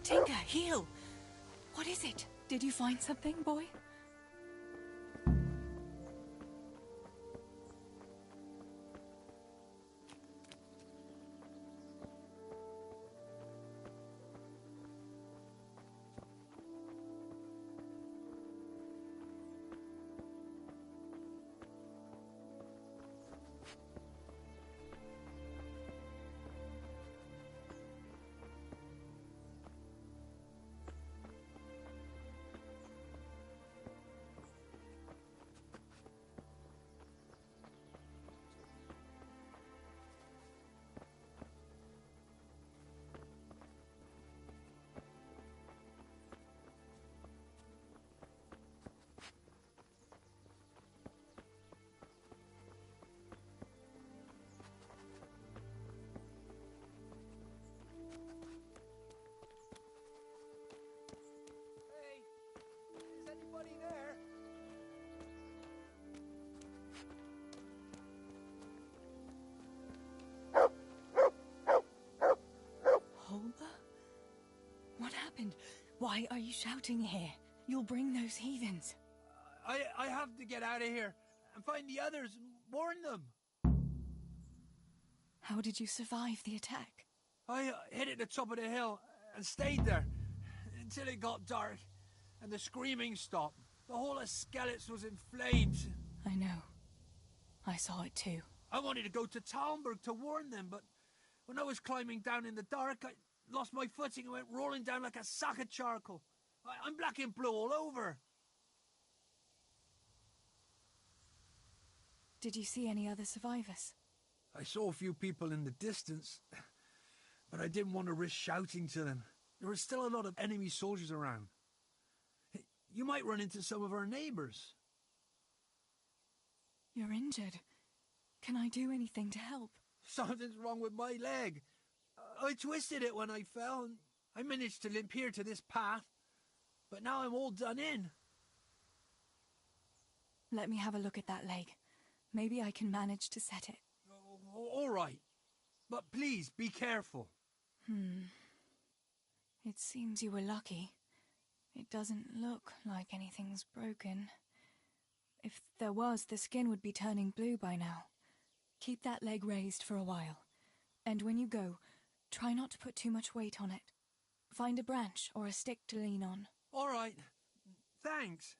Tinker, heal! What is it? Did you find something, boy? What happened? Why are you shouting here? You'll bring those heathens. I have to get out of here and find the others and warn them. How did you survive the attack? I hid at the top of the hill and stayed there until it got dark and the screaming stopped. The whole of Skeleton was in flames. I know. I saw it too. I wanted to go to Talmberg to warn them, but when I was climbing down in the dark, I lost my footing and went rolling down like a sack of charcoal. I'm black and blue all over. Did you see any other survivors? I saw a few people in the distance, but I didn't want to risk shouting to them. There were still a lot of enemy soldiers around. You might run into some of our neighbors. You're injured. Can I do anything to help? Something's wrong with my leg. I twisted it when I fell, and I managed to limp here to this path. But now I'm all done in. Let me have a look at that leg. Maybe I can manage to set it. All right. But please, be careful. It seems you were lucky. It doesn't look like anything's broken. If there was, the skin would be turning blue by now. Keep that leg raised for a while. And when you go, try not to put too much weight on it. Find a branch or a stick to lean on. All right. Thanks.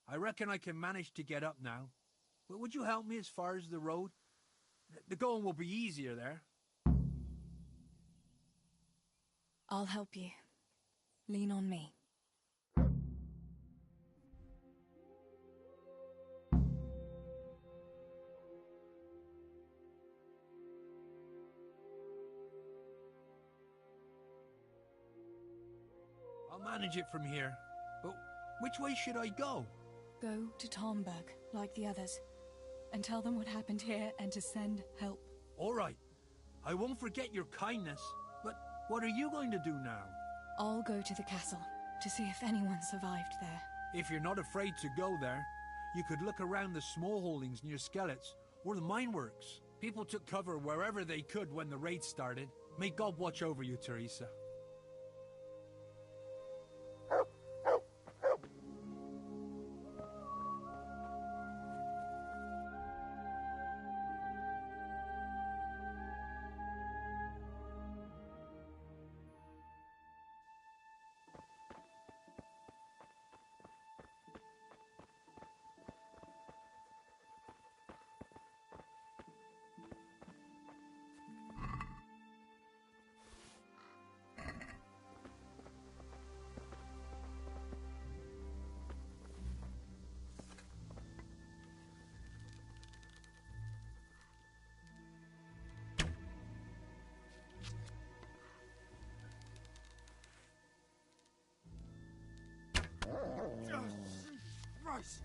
I reckon I can manage to get up now. But would you help me as far as the road? The going will be easier there. I'll help you. Lean on me. I'll manage it from here. But which way should I go? Go to Talmberg, like the others, and tell them what happened here and to send help. All right. I won't forget your kindness. But what are you going to do now? I'll go to the castle to see if anyone survived there. If you're not afraid to go there, you could look around the small holdings near Skeleton or the mine works. People took cover wherever they could when the raid started. May God watch over you, Theresa. Christ!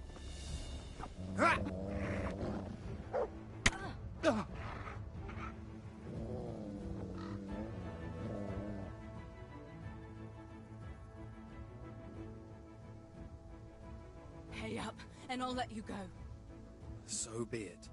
Pay up, and I'll let you go. So be it.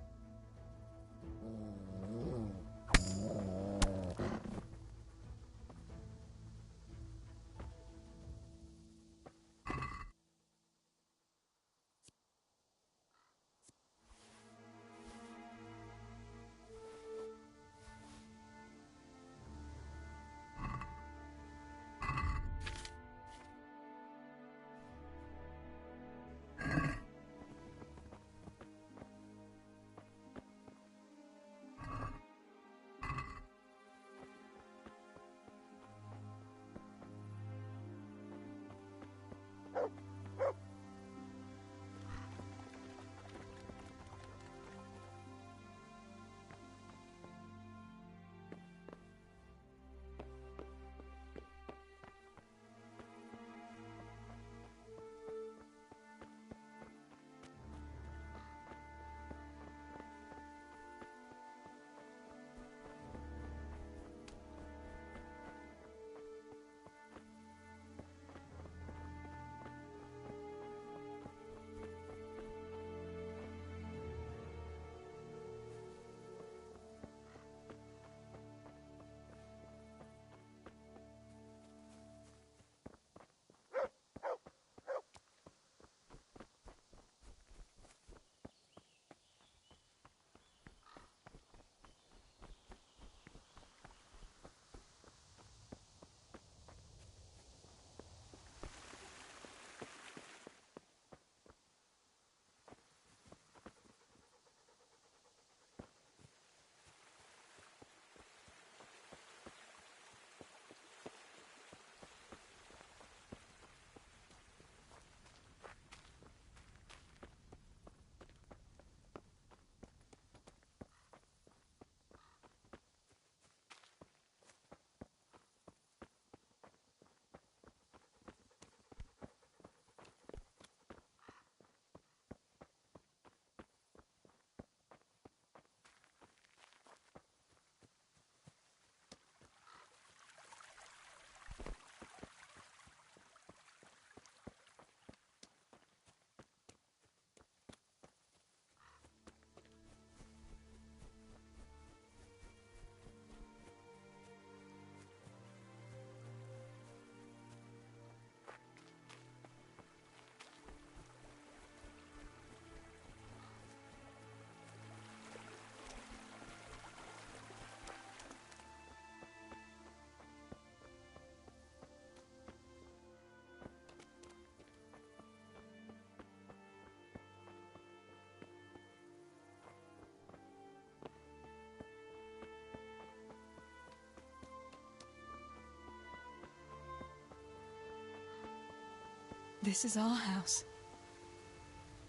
This is our house.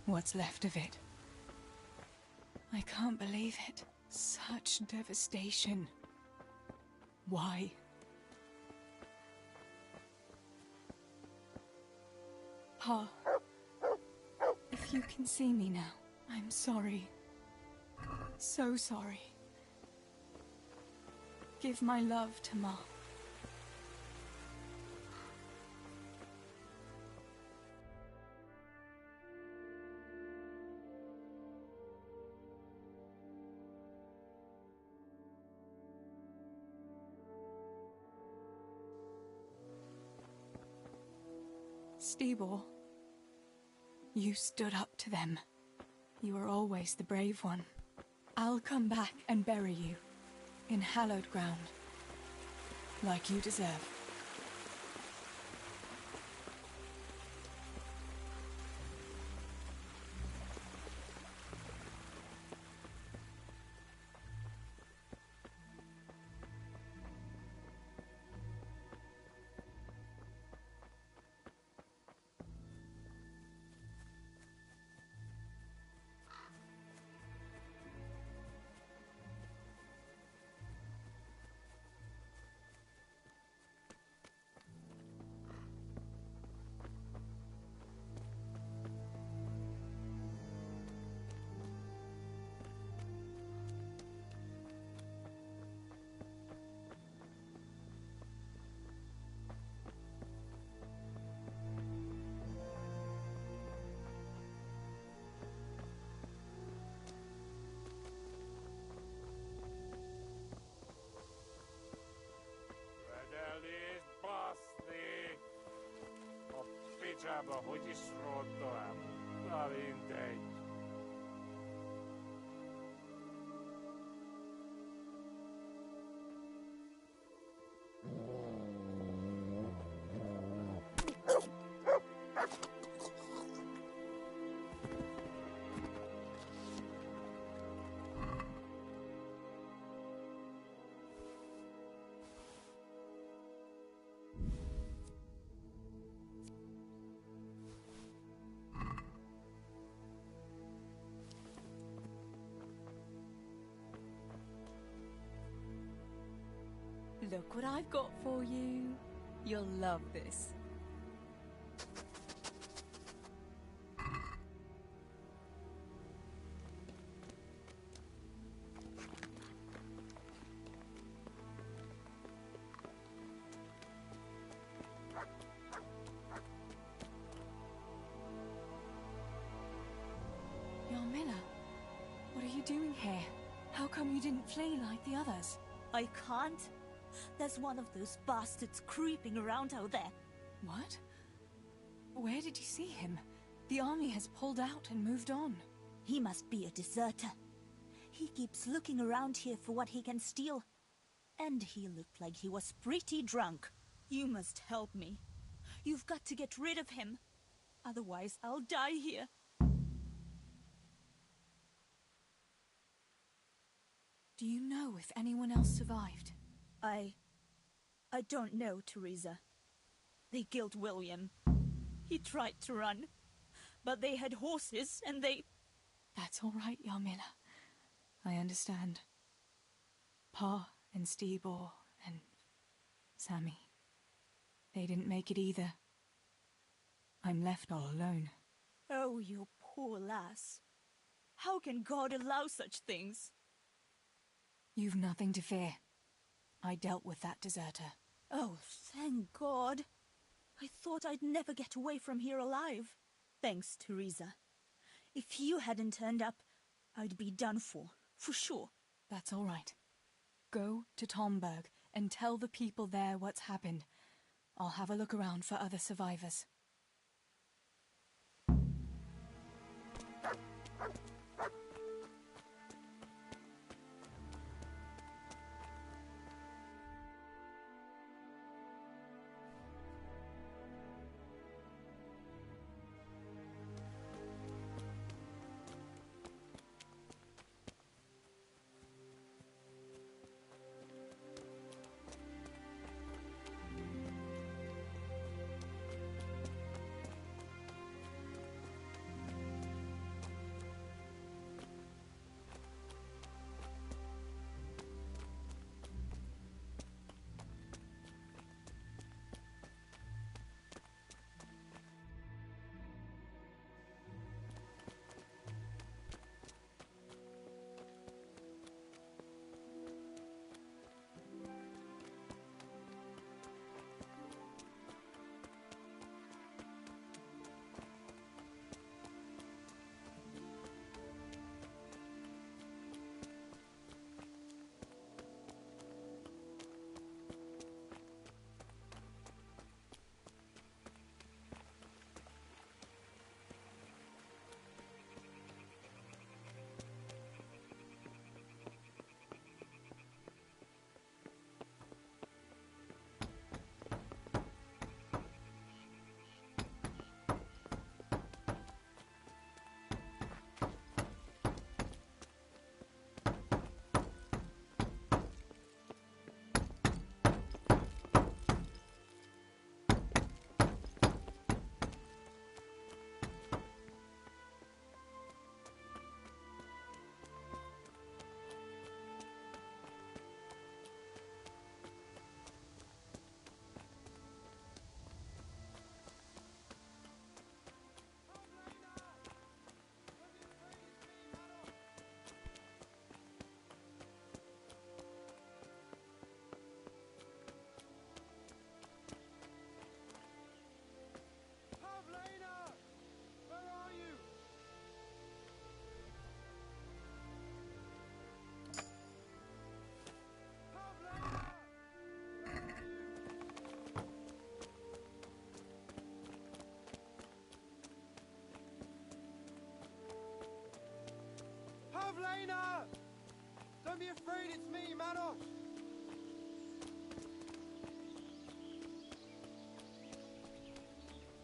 What's left of it. I can't believe it. Such devastation. Why? Pa, if you can see me now, I'm sorry. So sorry. Give my love to Ma. Stibor, you stood up to them. You were always the brave one. I'll come back and bury you in hallowed ground, like you deserve. Pitääpä hoitis ruotoa. Lavintei. Look what I've got for you. You'll love this. Yarmila, what are you doing here? How come you didn't flee like the others? I can't. There's one of those bastards creeping around out there. What? Where did you see him? The army has pulled out and moved on. He must be a deserter. He keeps looking around here for what he can steal. And he looked like he was pretty drunk. You must help me. You've got to get rid of him. Otherwise, I'll die here. Do you know if anyone else survived? I don't know, Theresa. They killed William. He tried to run, but they had horses and they... That's all right, Yarmila. I understand. Pa and Stibor and Sammy. They didn't make it either. I'm left all alone. Oh, you poor lass. How can God allow such things? You've nothing to fear. I dealt with that deserter. Oh, thank God. I thought I'd never get away from here alive. Thanks, Theresa. If you hadn't turned up, I'd be done for sure. That's all right. Go to Tomberg and tell the people there what's happened. I'll have a look around for other survivors. Pavlena! Don't be afraid, it's me, Manos!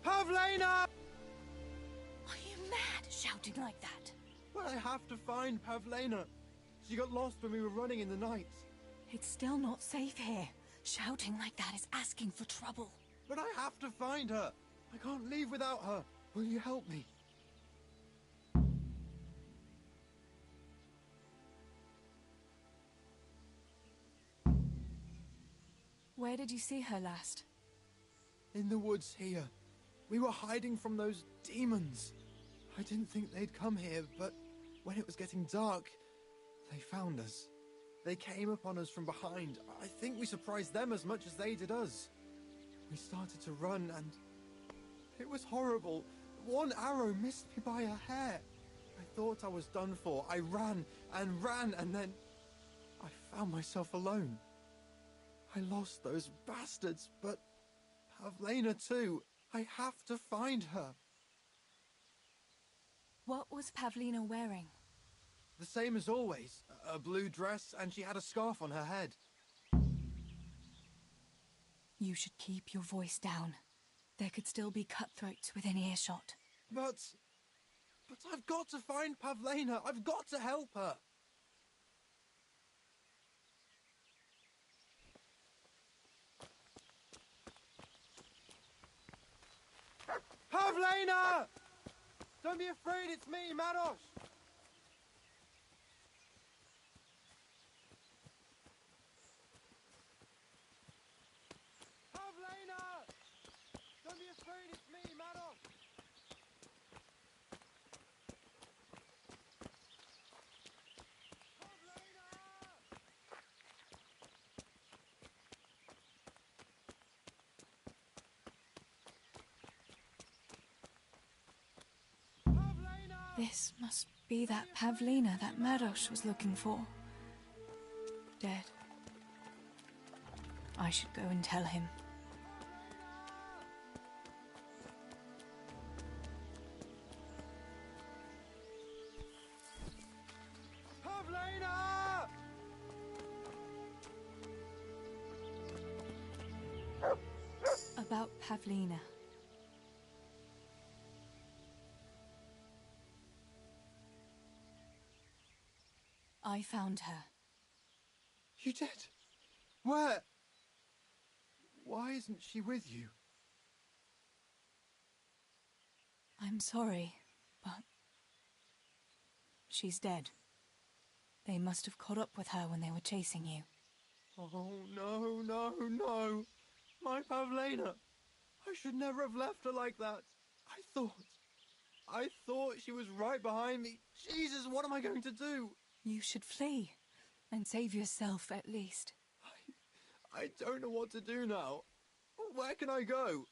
Pavlena! Are you mad, shouting like that? But I have to find Pavlena. She got lost when we were running in the night. It's still not safe here. Shouting like that is asking for trouble. But I have to find her. I can't leave without her. Will you help me? Where did you see her last? In the woods here. We were hiding from those demons. I didn't think they'd come here, but when it was getting dark, they found us. They came upon us from behind. I think we surprised them as much as they did us. We started to run and it was horrible. One arrow missed me by a hair. I thought I was done for. I ran and then I found myself alone. I lost those bastards, but Pavlena too. I have to find her. What was Pavlena wearing? The same as always. A blue dress, and she had a scarf on her head. You should keep your voice down. There could still be cutthroats within earshot. But I've got to find Pavlena. I've got to help her. Pavlena! Don't be afraid, it's me, Manos! Pavlena! Don't be afraid, it's me, Manos! This must be that Pavlena that Mados was looking for. Dead. I should go and tell him. Pavlena! About Pavlena. I found her. You did? Where? Why isn't she with you? I'm sorry, but she's dead. They must have caught up with her when they were chasing you. Oh, no, no, no. My Pavlena. I should never have left her like that. I thought she was right behind me. Jesus, what am I going to do? You should flee and save yourself at least. I don't know what to do now. Where can I go?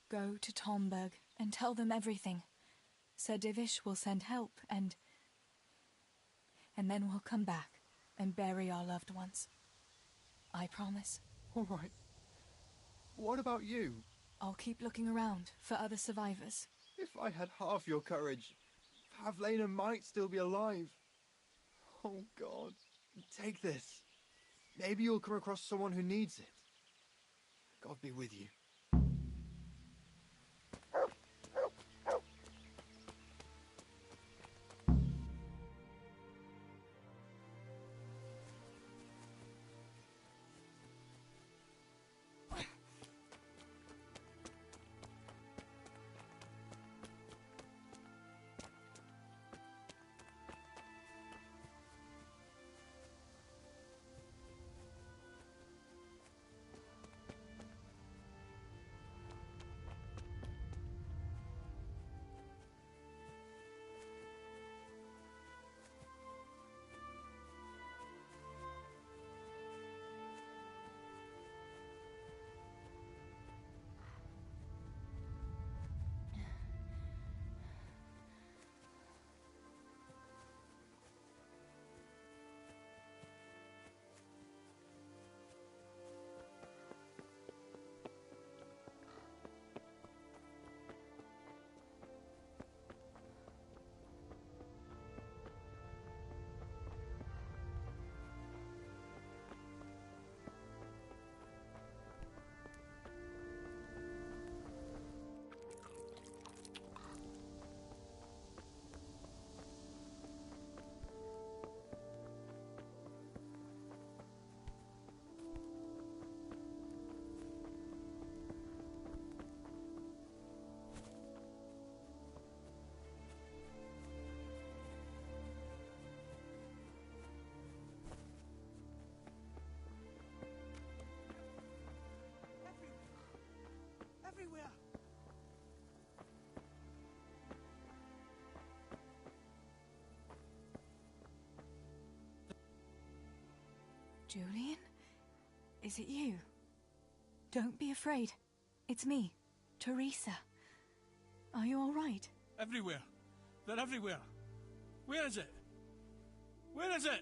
Go to Tomberg and tell them everything. Sir Divish will send help and then we'll come back and bury our loved ones. I promise. All right. What about you? I'll keep looking around for other survivors. If I had half your courage, Pavlena might still be alive. Oh, God. Take this. Maybe you'll come across someone who needs it. God be with you. Julian? Is it you? Don't be afraid. It's me, Theresa. Are you all right? Everywhere. They're everywhere. Where is it? Where is it?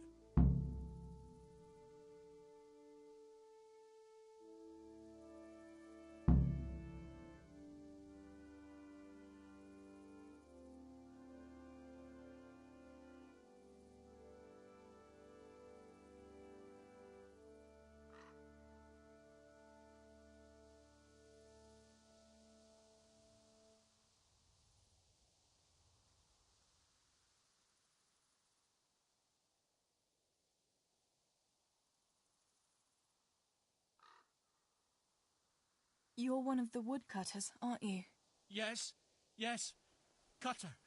You're one of the woodcutters, aren't you? Yes. Yes. Cutter.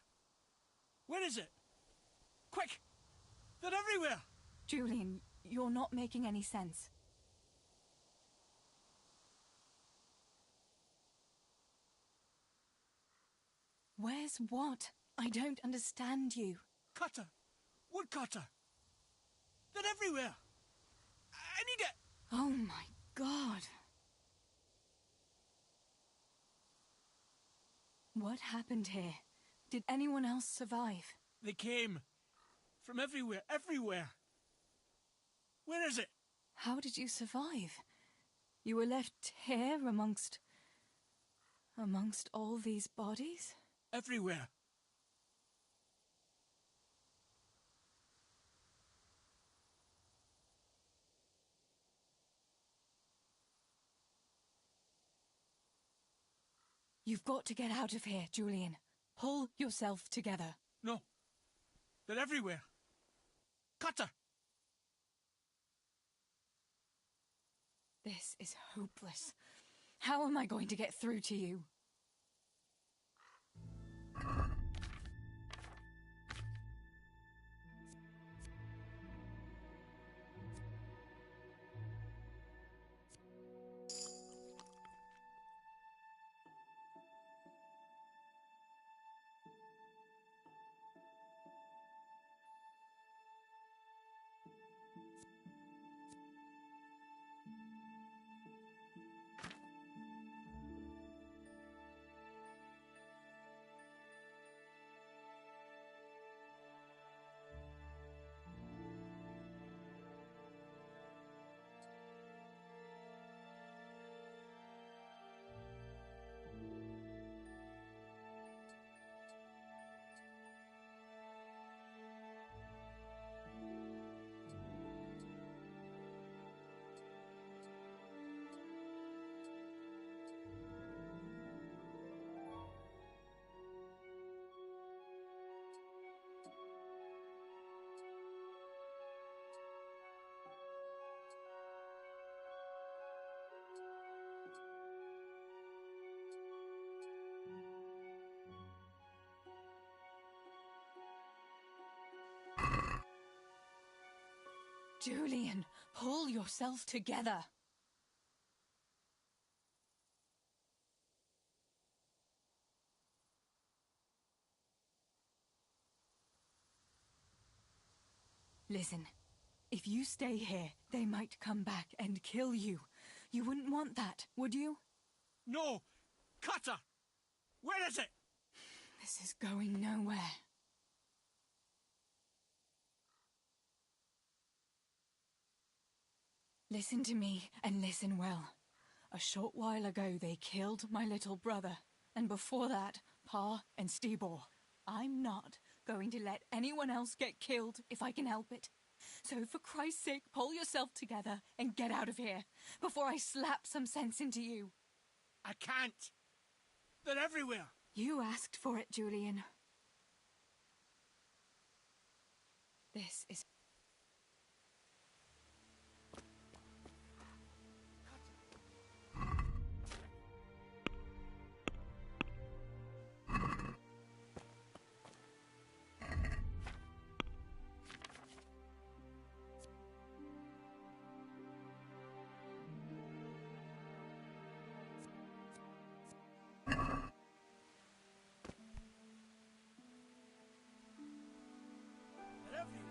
Where is it? Quick! They're everywhere! Julian, you're not making any sense. Where's what? I don't understand you. Cutter! Woodcutter! They're everywhere! I need it! Oh my God. What happened here? Did anyone else survive? They came. From everywhere, everywhere. Where is it? How did you survive? You were left here amongst all these bodies? Everywhere. You've got to get out of here, Julian. Pull yourself together. No. They're everywhere. Cutter! This is hopeless. How am I going to get through to you? Julian, pull yourself together. Listen, if you stay here, they might come back and kill you. You wouldn't want that, would you? No! Cutter! Where is it? This is going nowhere. Listen to me, and listen well. A short while ago they killed my little brother, and before that, Pa and Stibor. I'm not going to let anyone else get killed if I can help it. So for Christ's sake, pull yourself together and get out of here, before I slap some sense into you. I can't. They're everywhere. You asked for it, Julian. This is... They're everywhere.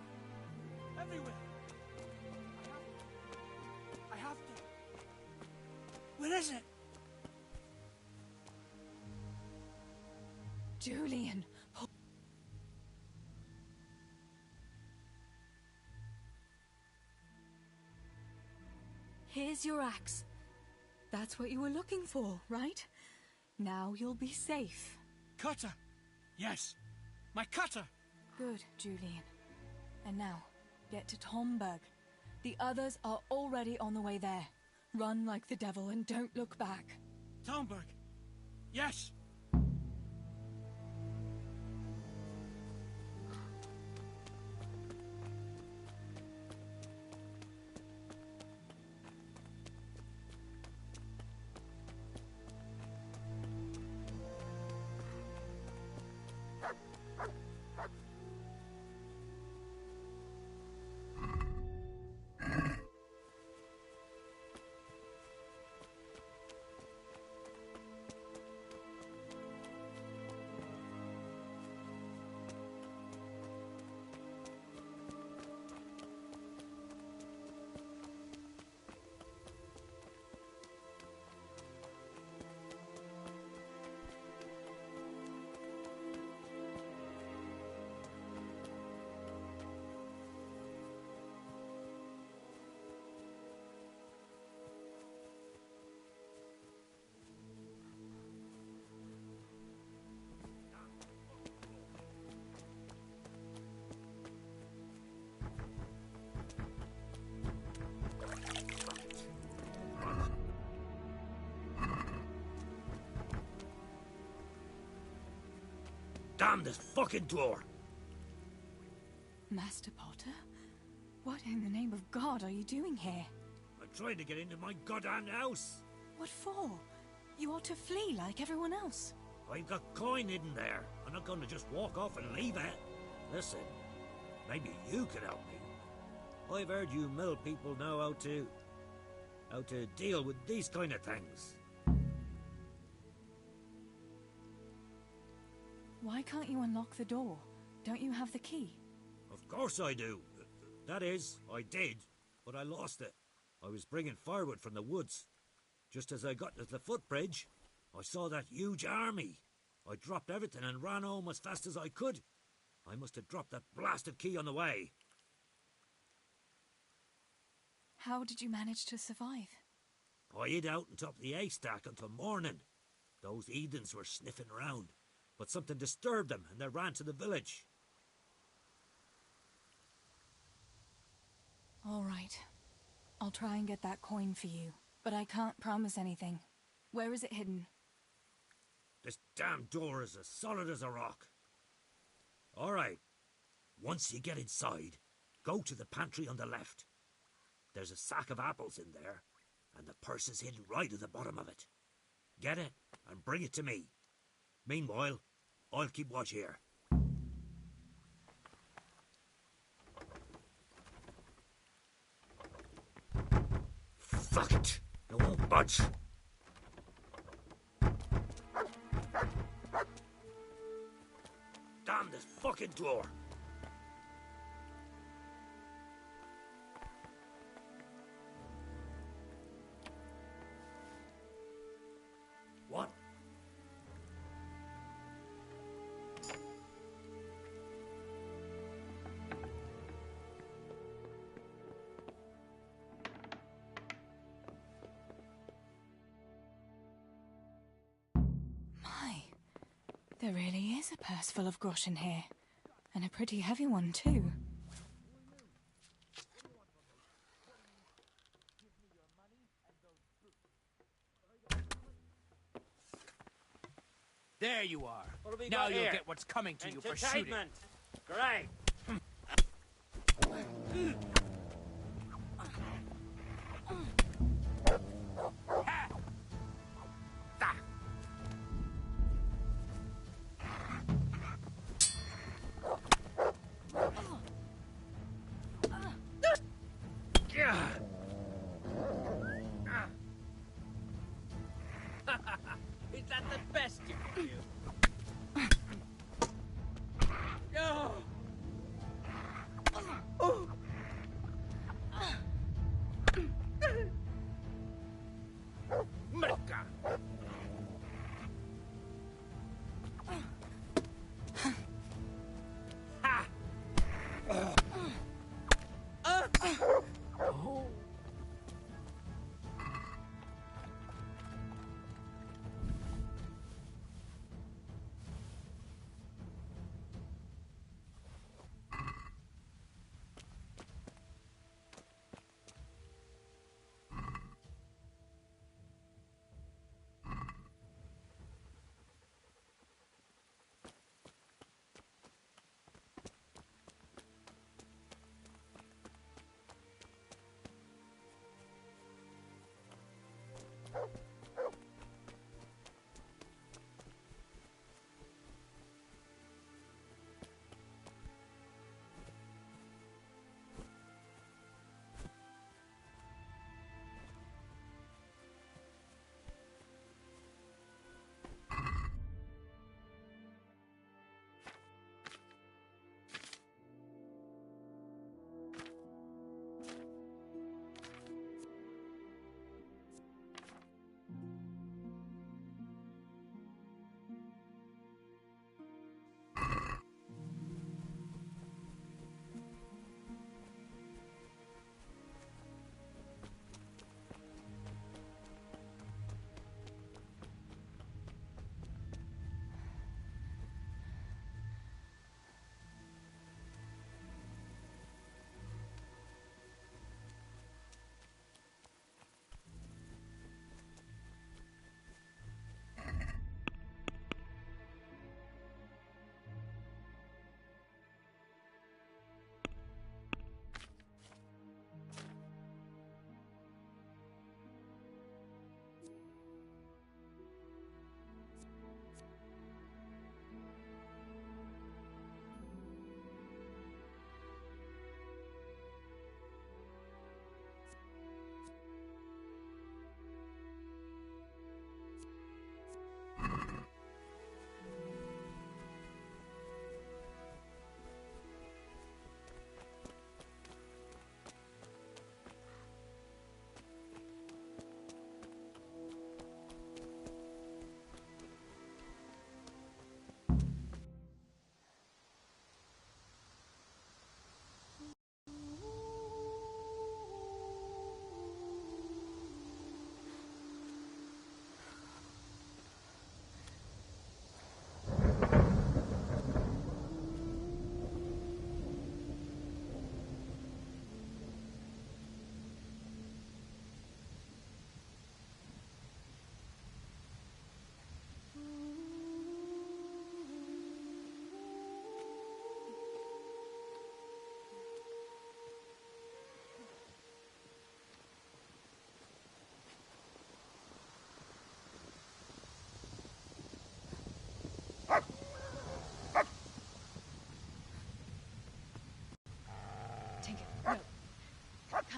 Where is it? Julian! Here's your axe. That's what you were looking for, right? Now you'll be safe. Cutter! Yes, my cutter! Good, Julian. And now, get to Tomberg. The others are already on the way there. Run like the devil and don't look back. Tomberg! Yes! Damn this fucking door! Master Potter? What in the name of God are you doing here? I'm trying to get into my goddamn house. What for? You ought to flee like everyone else. I've got coin hidden there. I'm not going to just walk off and leave it. Listen, maybe you could help me. I've heard you mill people know how to deal with these kind of things. Why can't you unlock the door? Don't you have the key? Of course I do. That is, I did, but I lost it. I was bringing firewood from the woods. Just as I got to the footbridge, I saw that huge army. I dropped everything and ran home as fast as I could. I must have dropped that blasted key on the way. How did you manage to survive? I hid out on top of the haystack until morning. Those heathens were sniffing around, but something disturbed them and they ran to the village. All right. I'll try and get that coin for you, but I can't promise anything. Where is it hidden? This damn door is as solid as a rock. All right. Once you get inside, go to the pantry on the left. There's a sack of apples in there, and the purse is hidden right at the bottom of it. Get it and bring it to me. Meanwhile, I'll keep watch here. Fuck it! I won't budge. Damn this fucking door! What? My, there really is a purse full of groschen here. And a pretty heavy one, too. There you are. What have we Now got you'll here? get what's coming to you for shooting. Entertainment. Great. Is that the best you can do?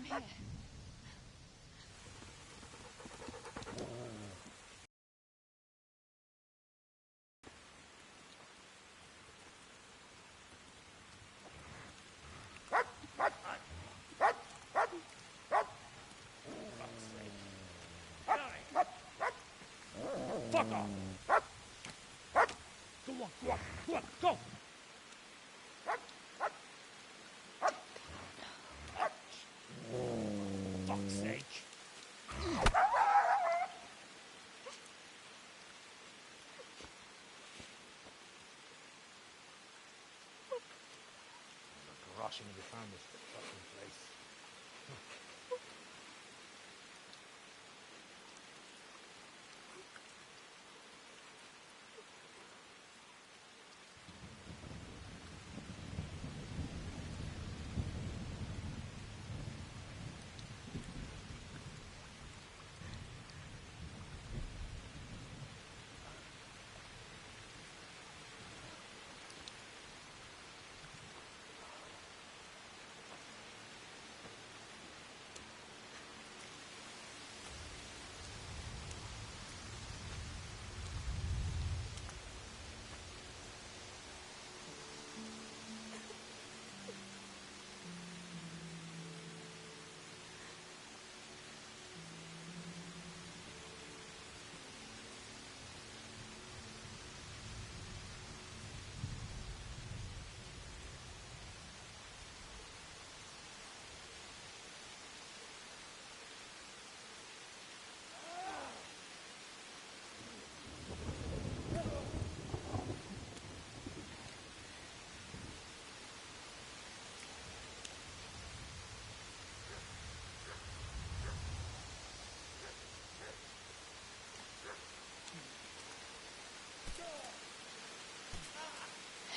here. Fuck off! Go on, go on, go on, go! Fuck's sake. Rushing to found this fucking place.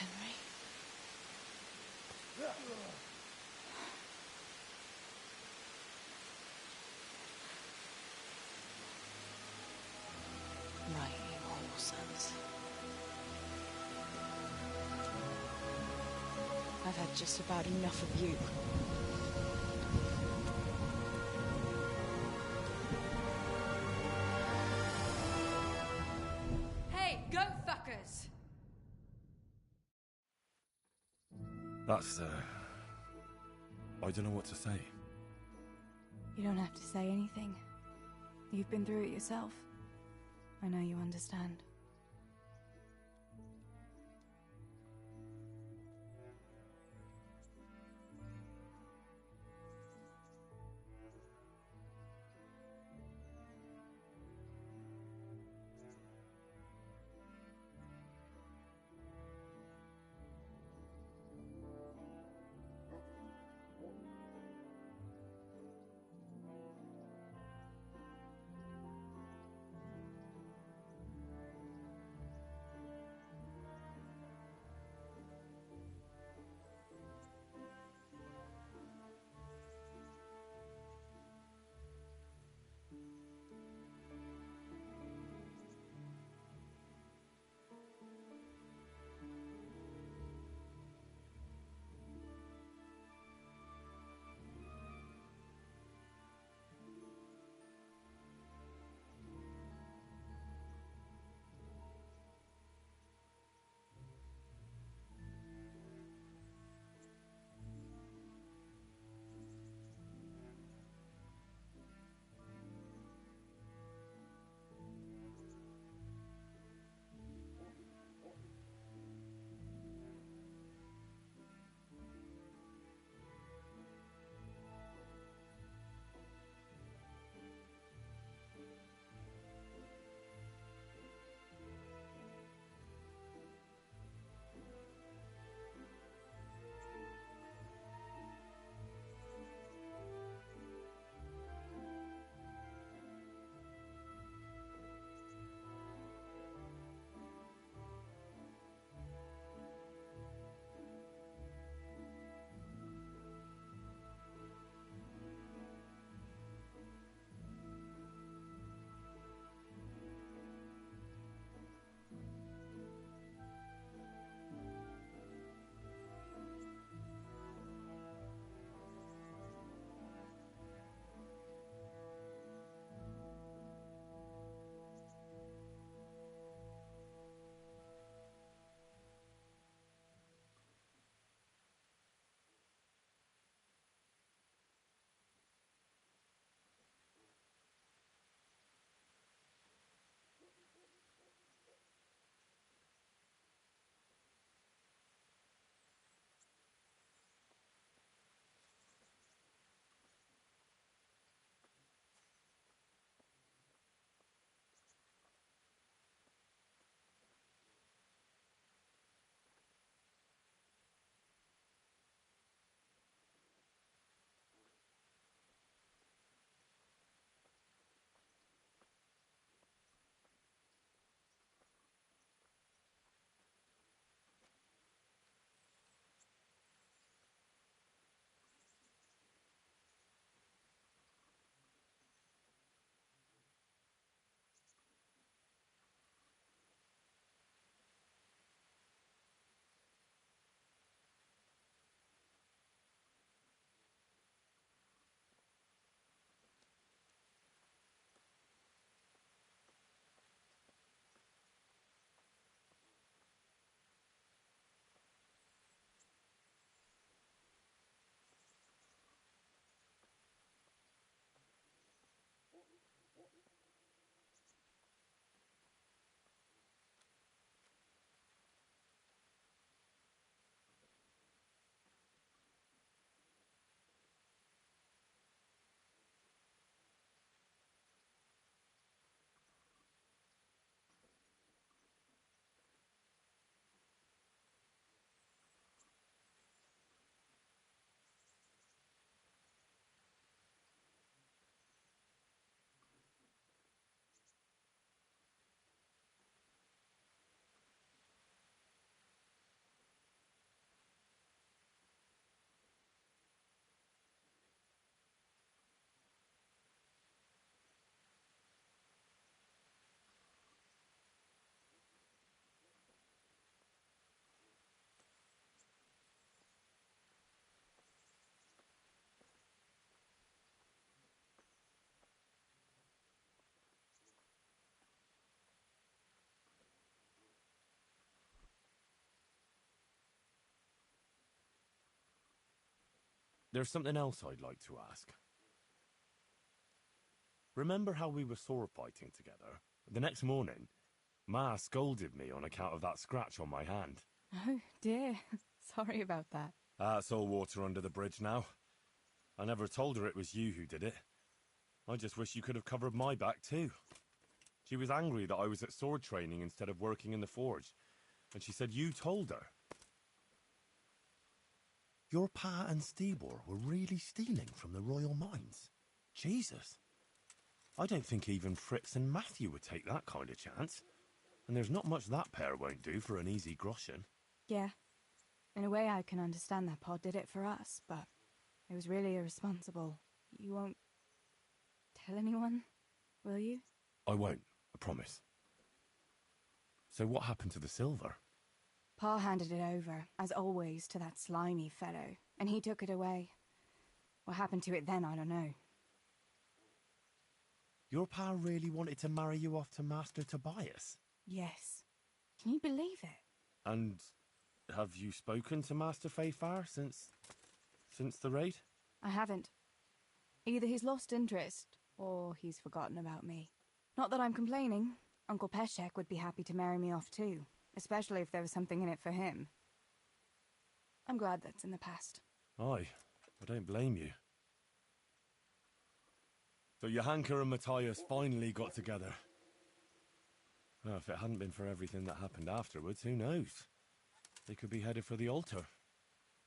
Henry? Right, you whole sons. I've had just about enough of you. Hey, go fuckers! That's, I don't know what to say. You don't have to say anything. You've been through it yourself. I know you understand. There's something else I'd like to ask. Remember how we were sword fighting together? The next morning, Ma scolded me on account of that scratch on my hand. Oh, dear. Sorry about that. That's all water under the bridge now. I never told her it was you who did it. I just wish you could have covered my back too. She was angry that I was at sword training instead of working in the forge, and she said you told her. Your pa and Stebor were really stealing from the royal mines. Jesus. I don't think even Fritz and Matthew would take that kind of chance. And there's not much that pair won't do for an easy groschen. Yeah. In a way, I can understand that Pa did it for us, but it was really irresponsible. You won't tell anyone, will you? I won't, I promise. So what happened to the silver? Pa handed it over, as always, to that slimy fellow, and he took it away. What happened to it then, I don't know. Your pa really wanted to marry you off to Master Tobias? Yes. Can you believe it? And have you spoken to Master Fayfar since the raid? I haven't. Either he's lost interest, or he's forgotten about me. Not that I'm complaining. Uncle Peshek would be happy to marry me off too, especially if there was something in it for him. I'm glad that's in the past. Aye, I don't blame you. So Johanka and Matthias finally got together. Well, if it hadn't been for everything that happened afterwards, who knows? They could be headed for the altar.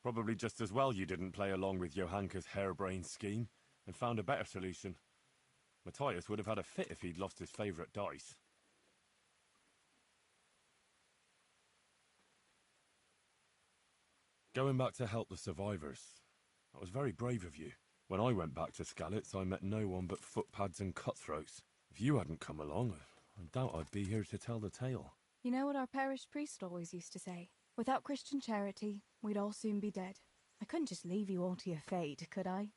Probably just as well you didn't play along with Johanka's harebrained scheme and found a better solution. Matthias would have had a fit if he'd lost his favourite dice. Going back to help the survivors, that was very brave of you. When I went back to Skalitz, I met no one but footpads and cutthroats. If you hadn't come along, I doubt I'd be here to tell the tale. You know what our parish priest always used to say? Without Christian charity, we'd all soon be dead. I couldn't just leave you all to your fate, could I?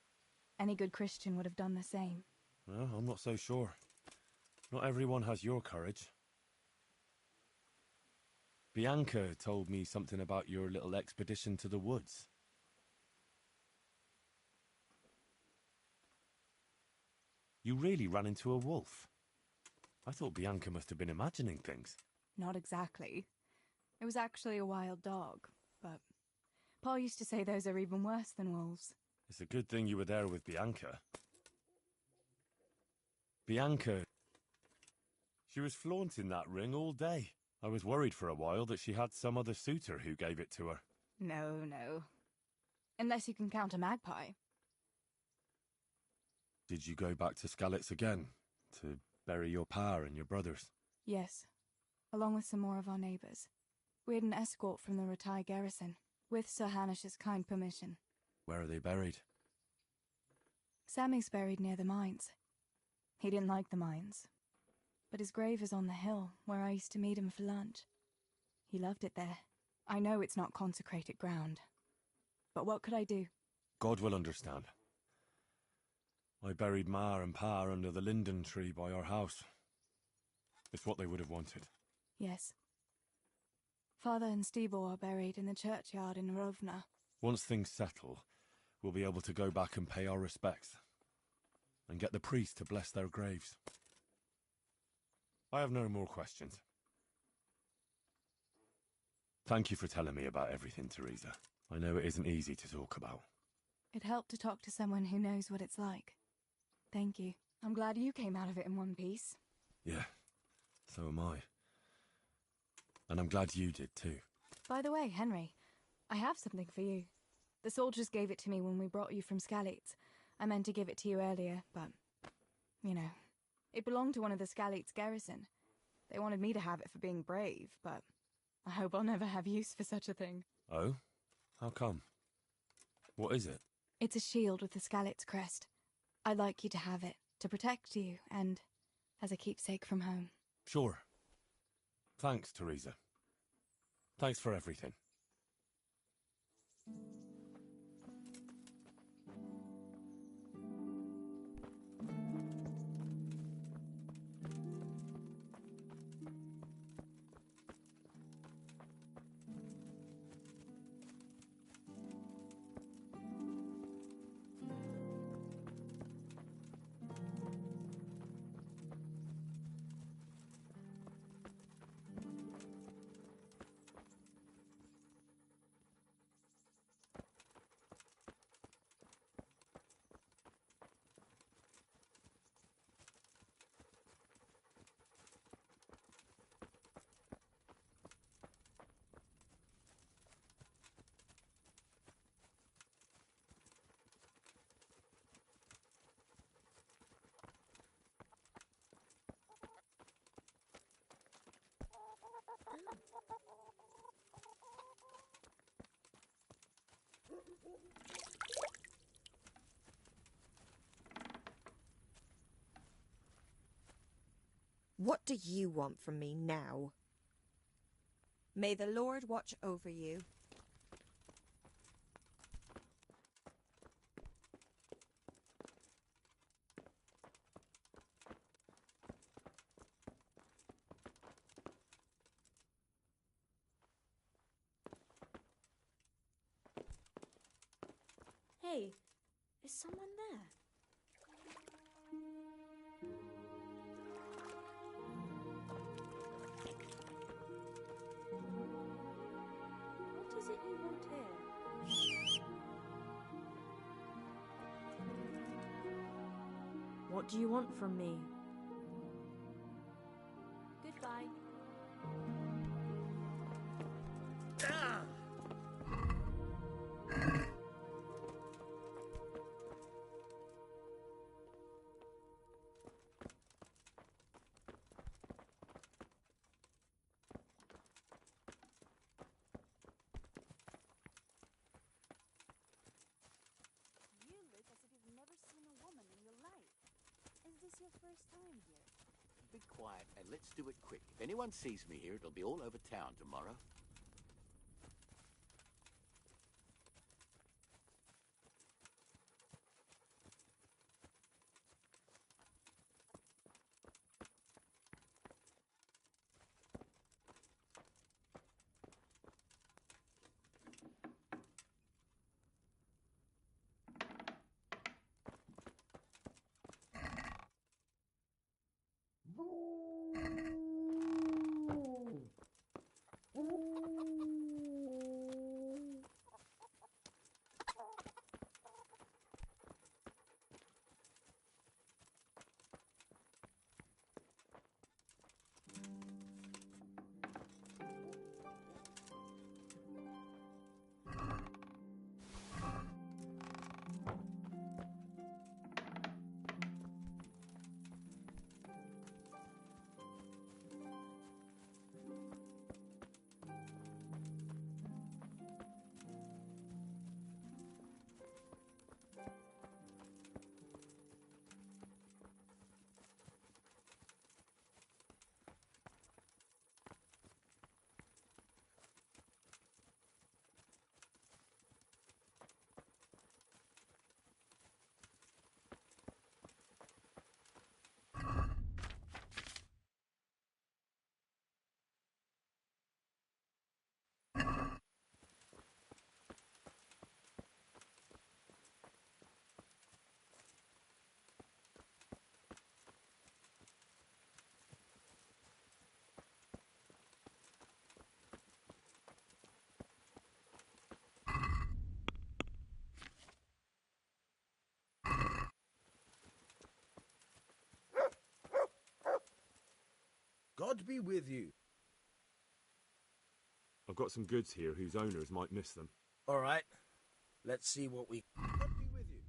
Any good Christian would have done the same. Well, I'm not so sure. Not everyone has your courage. Bianca told me something about your little expedition to the woods. You really ran into a wolf. I thought Bianca must have been imagining things. Not exactly. It was actually a wild dog, but Pa used to say those are even worse than wolves. It's a good thing you were there with Bianca. Bianca... She was flaunting that ring all day. I was worried for a while that she had some other suitor who gave it to her. No, no. Unless you can count a magpie. Did you go back to Skalitz again? To bury your pa and your brothers? Yes. Along with some more of our neighbours. We had an escort from the Ratai garrison, with Sir Hanish's kind permission. Where are they buried? Sammy's buried near the mines. He didn't like the mines. But his grave is on the hill, where I used to meet him for lunch. He loved it there. I know it's not consecrated ground. But what could I do? God will understand. I buried Ma and Pa under the linden tree by our house. It's what they would have wanted. Yes. Father and Stebor are buried in the churchyard in Rovna. Once things settle, we'll be able to go back and pay our respects. And get the priest to bless their graves. I have no more questions. Thank you for telling me about everything, Theresa. I know it isn't easy to talk about. It helped to talk to someone who knows what it's like. Thank you. I'm glad you came out of it in one piece. Yeah, so am I. And I'm glad you did too. By the way, Henry, I have something for you. The soldiers gave it to me when we brought you from Skalitz. I meant to give it to you earlier, but, you know, it belonged to one of the Skalitz garrison. They wanted me to have it for being brave, but I hope I'll never have use for such a thing. Oh? How come? What is it? It's a shield with the Skalitz crest. I'd like you to have it, to protect you, and as a keepsake from home. Sure. Thanks, Theresa. Thanks for everything. What do you want from me now? May the Lord watch over you. Hey, is someone there? What is it you want here? What do you want from me? Goodbye. You look as if you've never seen a woman in your life. Is this your first time here? Be quiet and let's do it quick. If anyone sees me here, it'll be all over town tomorrow. God be with you. I've got some goods here whose owners might miss them. All right. Let's see what we... God be with you.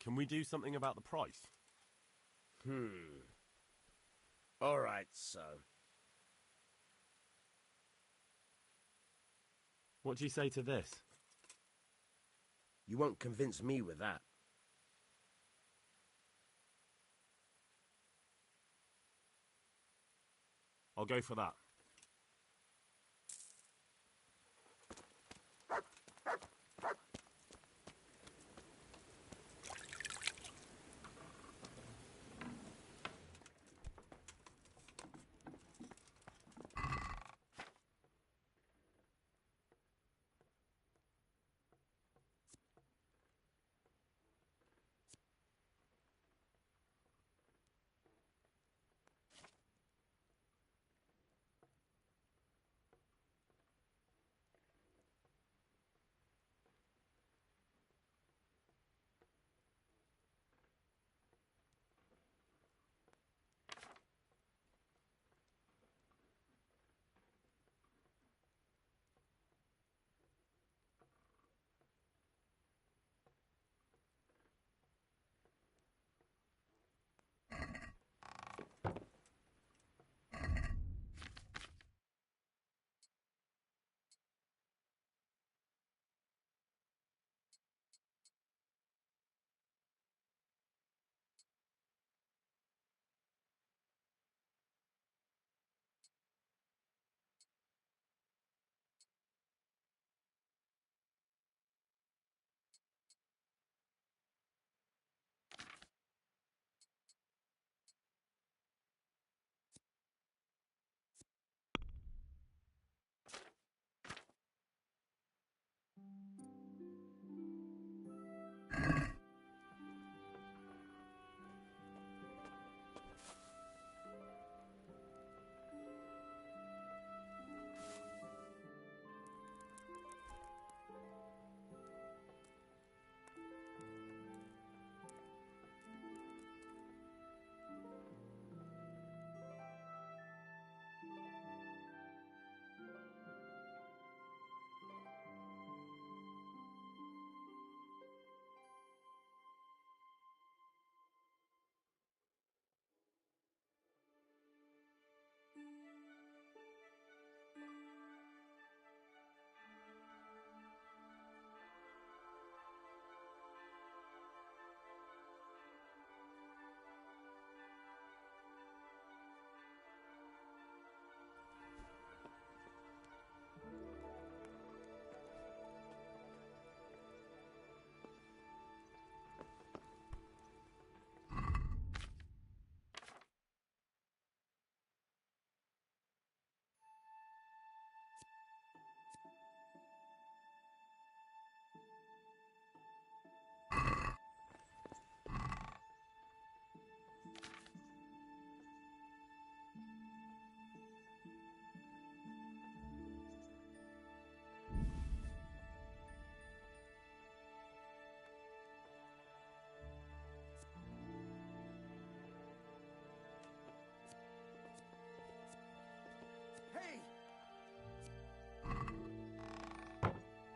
Can we do something about the price? All right, so... What do you say to this? You won't convince me with that. I'll go for that.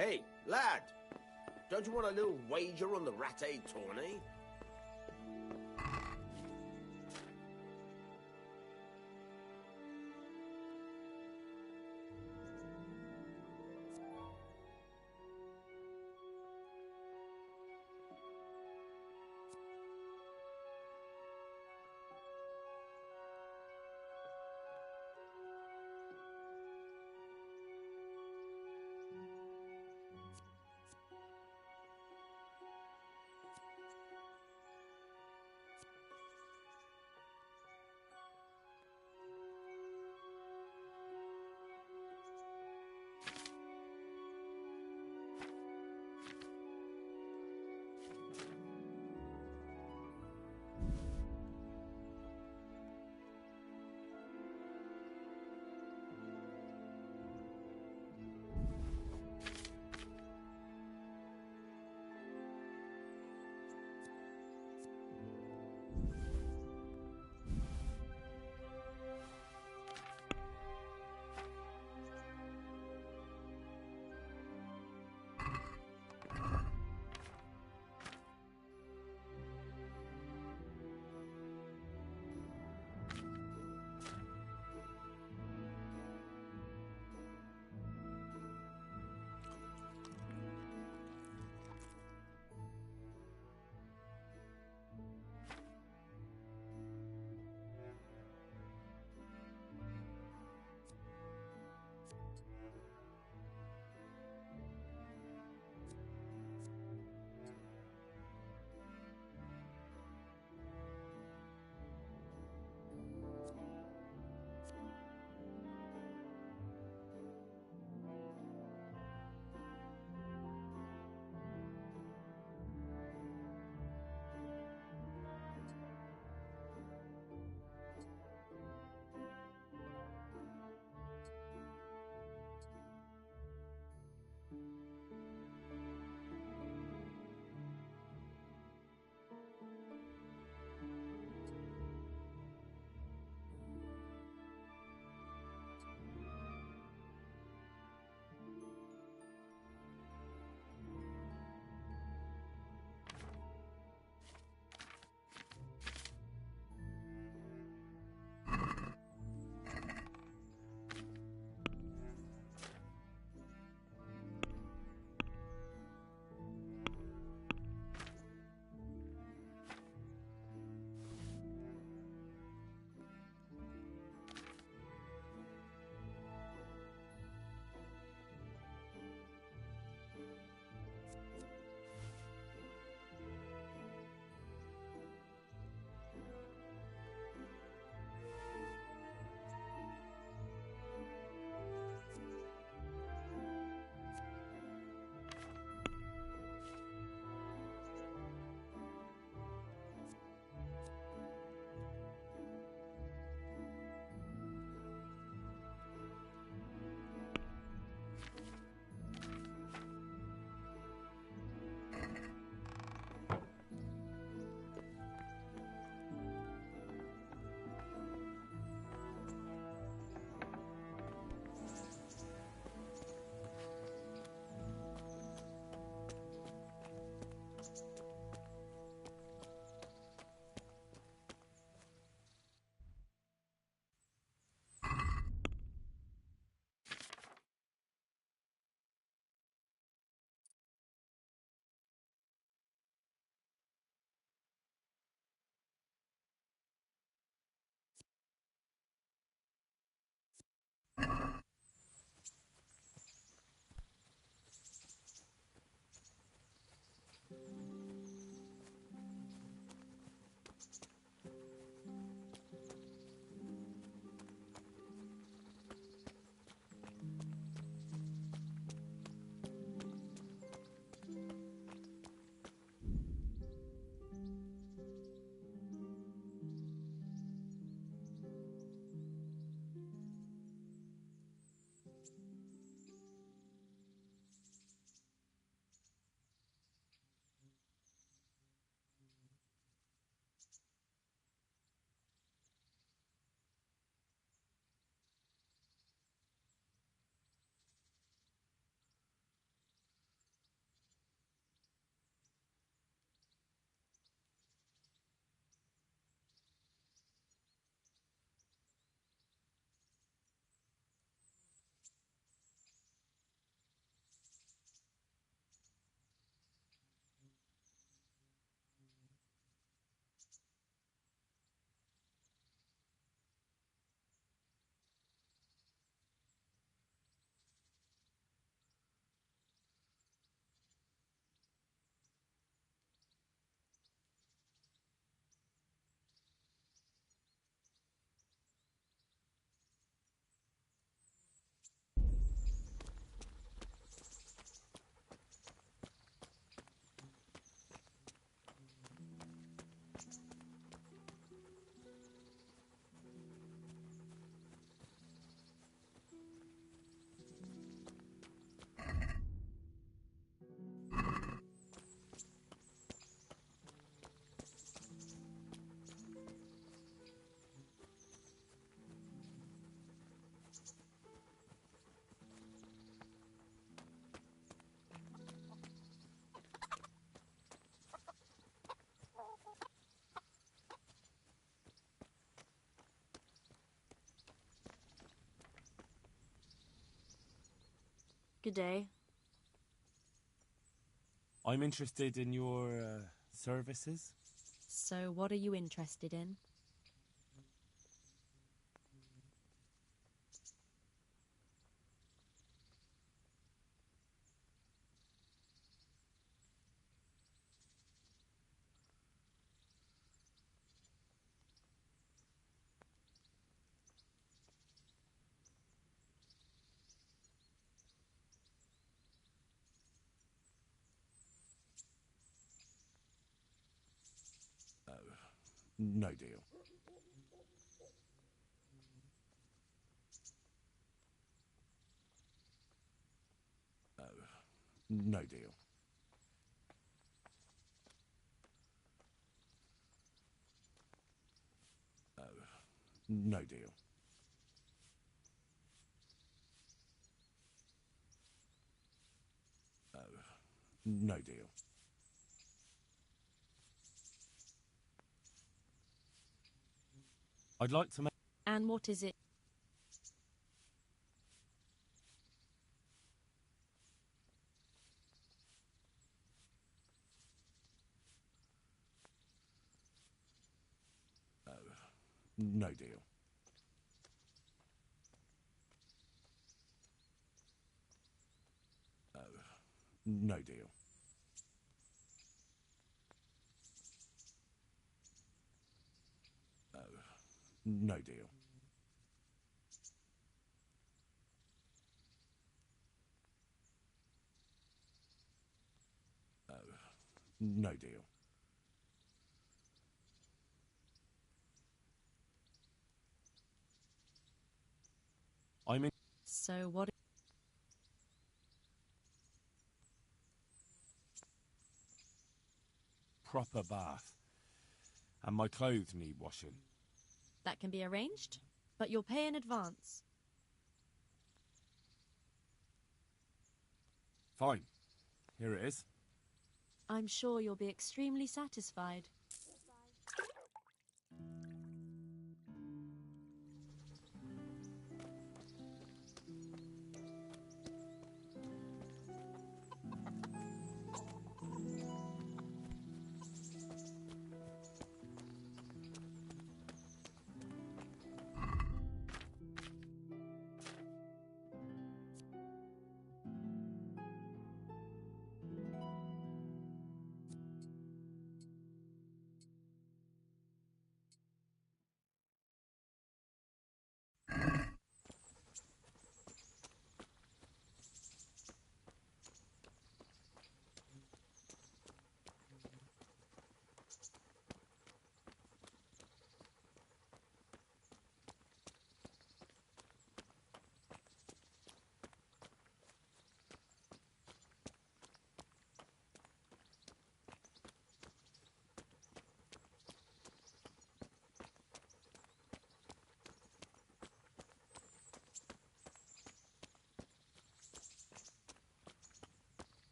Hey, lad! Don't you want a little wager on the Ratte tourney? Good day. I'm interested in your services. So what are you interested in? No deal. No deal. No deal. No deal. I'd like to make... And what is it? No deal. No deal. No deal. No deal. I'm in... So what... Proper bath. And my clothes need washing. That can be arranged, but you'll pay in advance. Fine. Here it is. I'm sure you'll be extremely satisfied.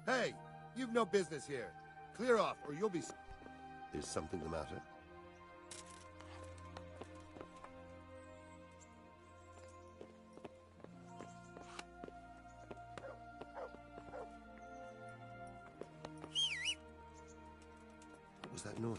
Hey, you've no business here. Clear off, or you'll be... Is something the matter? What was that noise?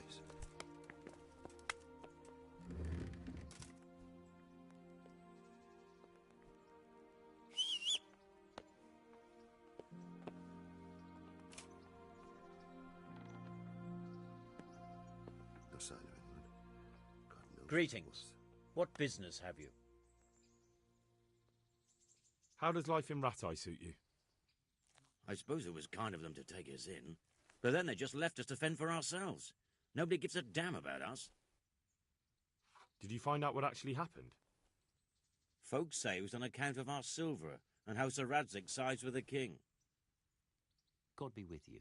No sign of anyone. God knows. Greetings. What business have you? How does life in Rat Eye suit you? I suppose it was kind of them to take us in. But then they just left us to fend for ourselves. Nobody gives a damn about us. Did you find out what actually happened? Folks say it was on account of our silver and how Sir Radzig sides with the king. God be with you.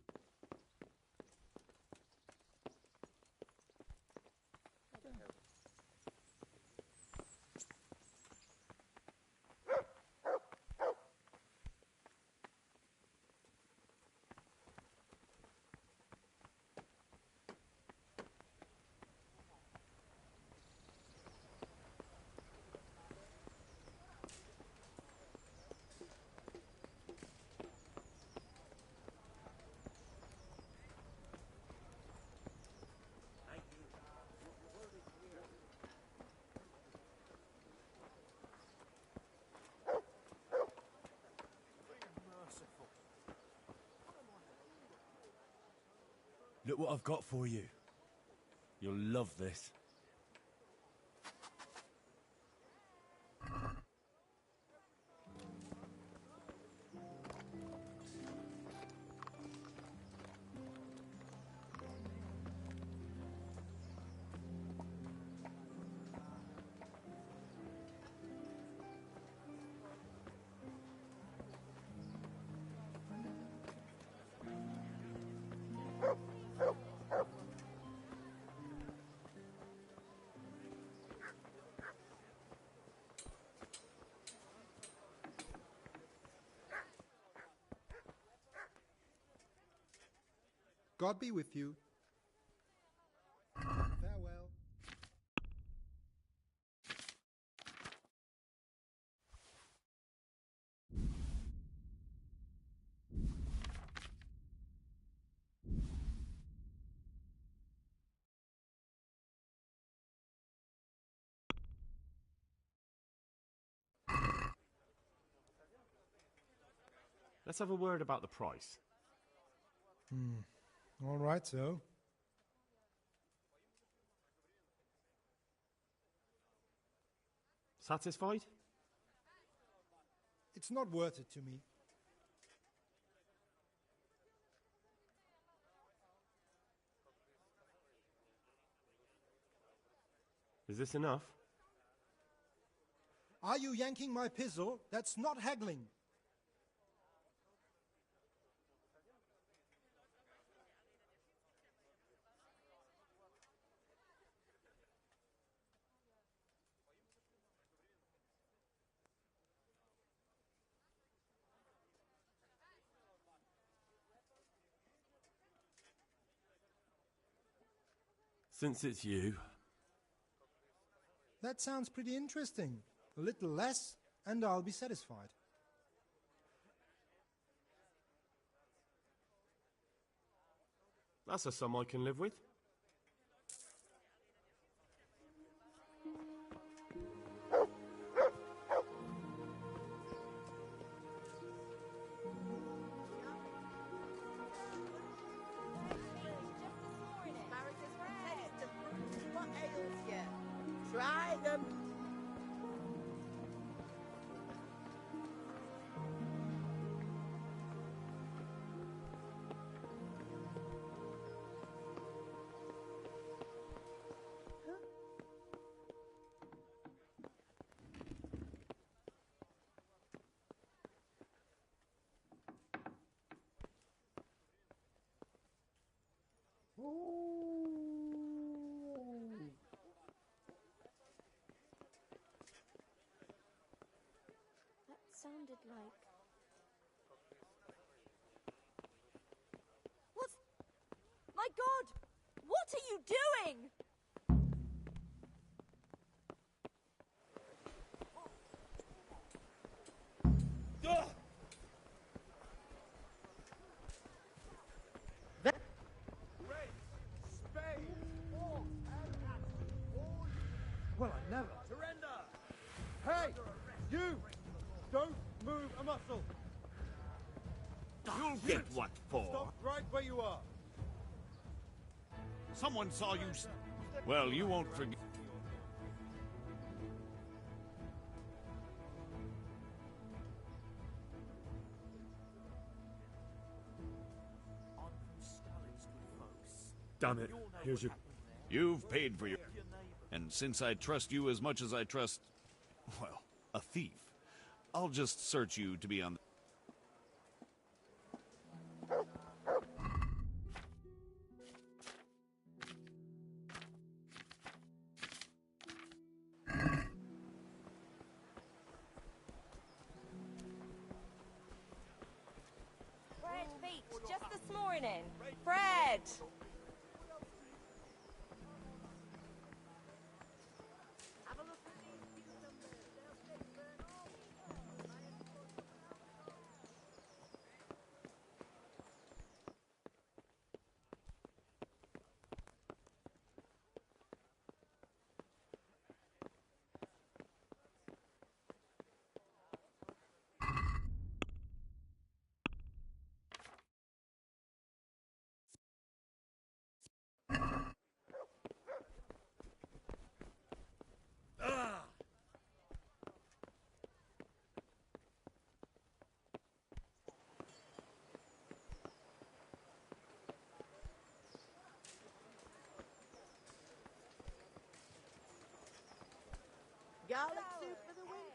Look what I've got for you. You'll love this. God be with you. Farewell. Let's have a word about the price. All right, so. Satisfied? It's not worth it to me. Is this enough? Are you yanking my pizzle? That's not haggling. Since it's you. That sounds pretty interesting. A little less, and I'll be satisfied. That's a sum I can live with. What ails you? Try them. That sounded like... you doing? Well, I never. Surrender! Hey! You! Don't move a muscle! You'll get what for. Stop right where you are. Someone saw you. Well, you won't forget. Damn it. Here's your... You've paid for your... And since I trust you as much as I trust, well, a thief, I'll just search you to be on... Fred Beach, just this morning. Fred!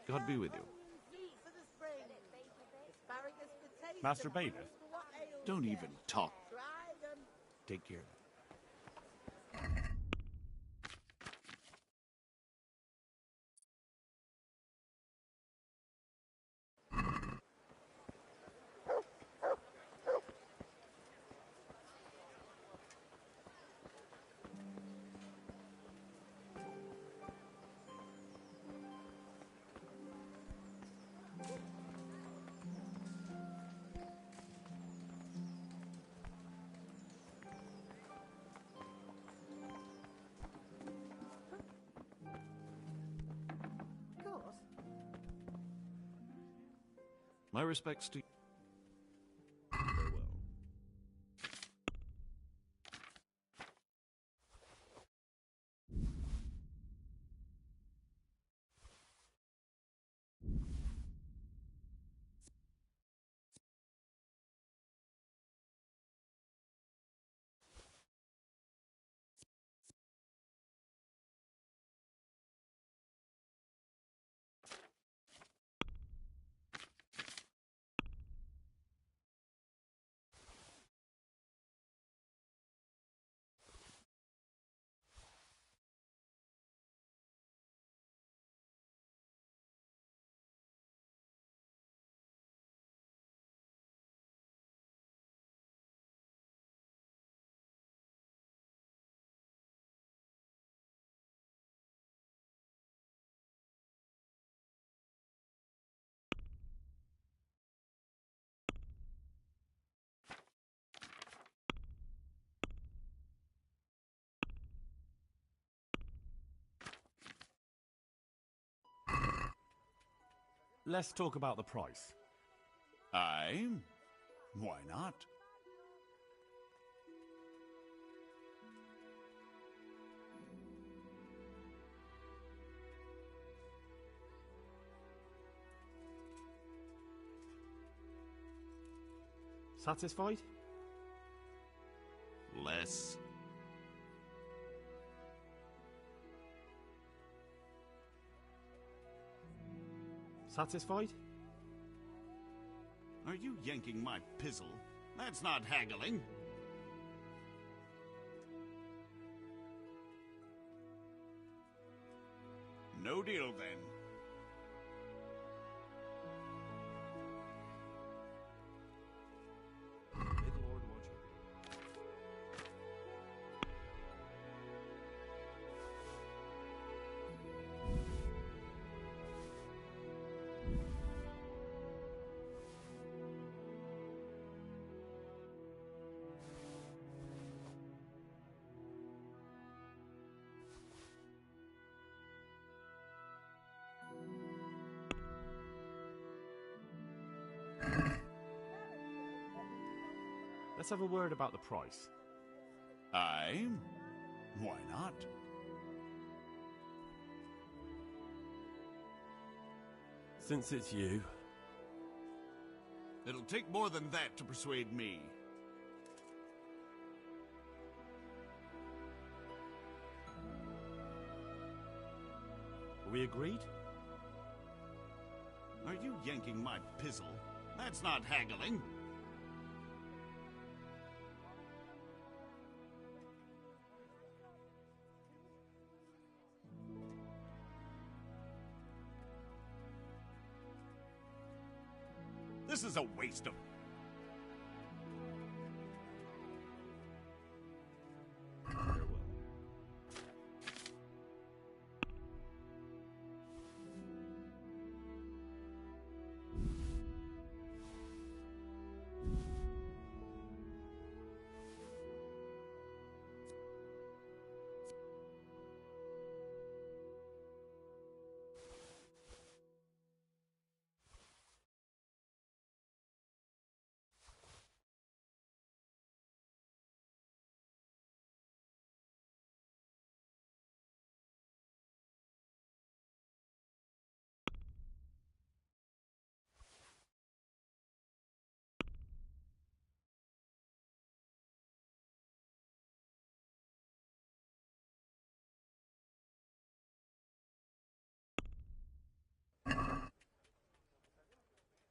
God be with you. Master Bailiff? Don't even talk. Take care. My respects to you. Very well. Let's talk about the price. Aye? Why not? Satisfied? Less. Satisfied? Are you yanking my pizzle? That's not haggling. No deal, then. Let's have a word about the price. Aye? Why not? Since it's you... It'll take more than that to persuade me. Are we agreed? Are you yanking my pizzle? That's not haggling. This is a waste of...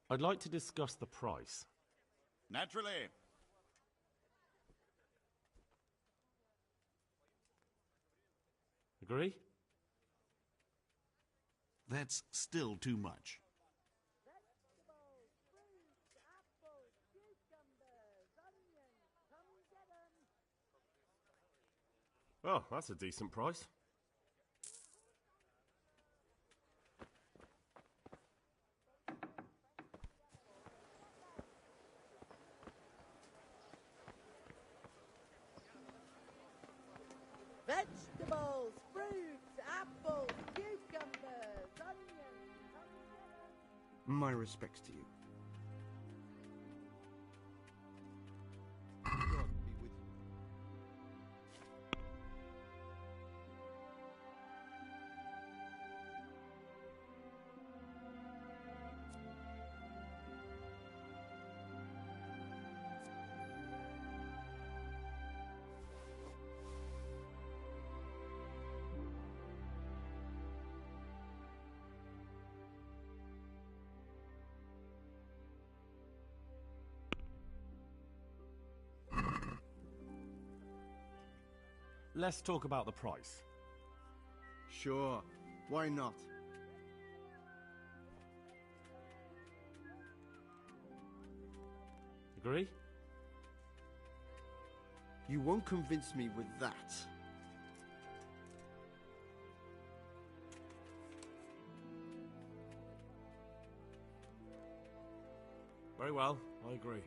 I'd like to discuss the price. Naturally. Agree? That's still too much. Oh, that's a decent price. Vegetables, fruits, apples, cucumbers, onions. My respects to you. God be with you. Let's talk about the price. Sure, why not? Agree? You won't convince me with that. Very well, I agree.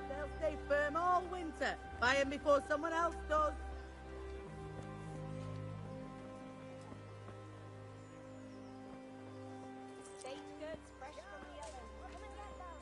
They'll stay firm all winter. Buy 'em before someone else does. Stage goods fresh from the oven. Come and get them.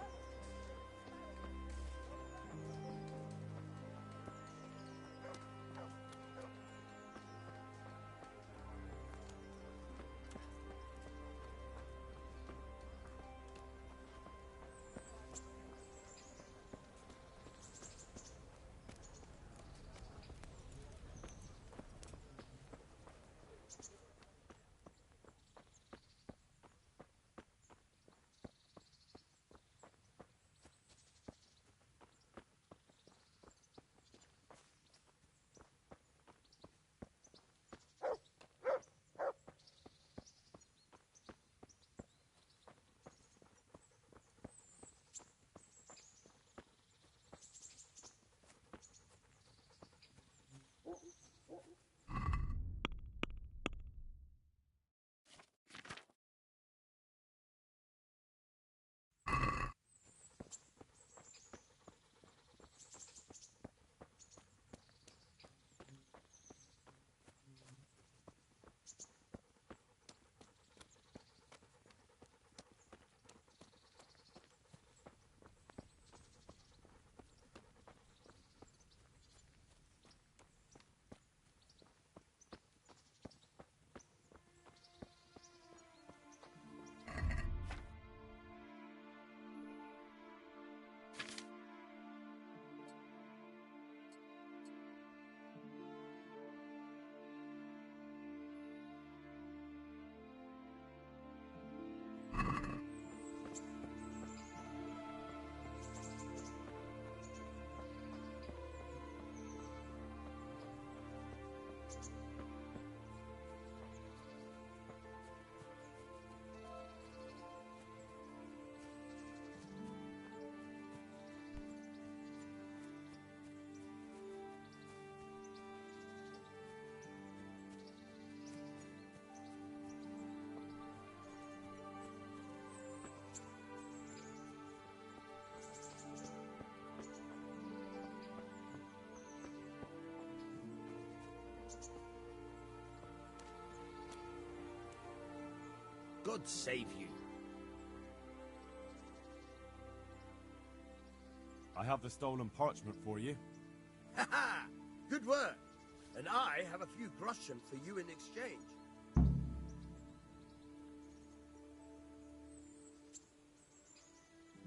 God save you. I have the stolen parchment for you. Ha ha! Good work! And I have a few groschen for you in exchange.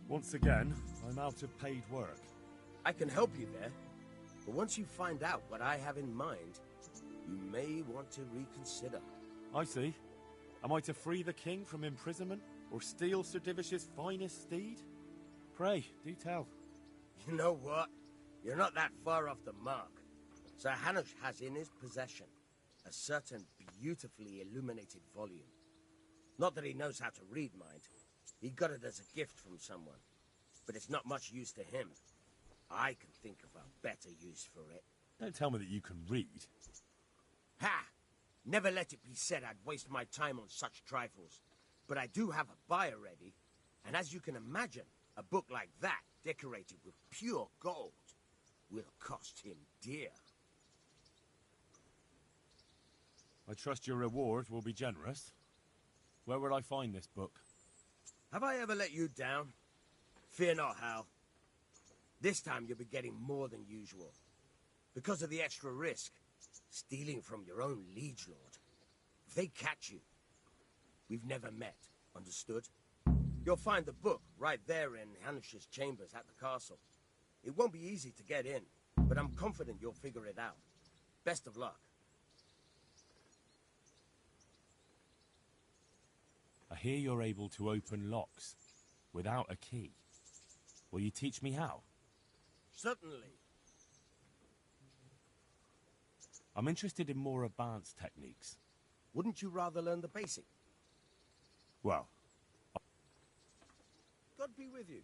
Once again, I'm out of paid work. I can help you there. But once you find out what I have in mind, you may want to reconsider. I see. Am I to free the king from imprisonment, or steal Sir Divish's finest steed? Pray, do tell. You know what? You're not that far off the mark. Sir Hanush has in his possession a certain beautifully illuminated volume. Not that he knows how to read, mind. He got it as a gift from someone. But it's not much use to him. I can think of a better use for it. Don't tell me that you can read. Ha! Never let it be said I'd waste my time on such trifles. But I do have a buyer ready. And as you can imagine, a book like that, decorated with pure gold, will cost him dear. I trust your reward will be generous. Where will I find this book? Have I ever let you down? Fear not, Hal. This time you'll be getting more than usual. Because of the extra risk. Stealing from your own liege lord. If they catch you, we've never met. Understood? You'll find the book right there in Hanush's chambers at the castle. It won't be easy to get in, but I'm confident you'll figure it out. Best of luck. I hear you're able to open locks without a key. Will you teach me how? Certainly. I'm interested in more advanced techniques. Wouldn't you rather learn the basic? Well, God be with you.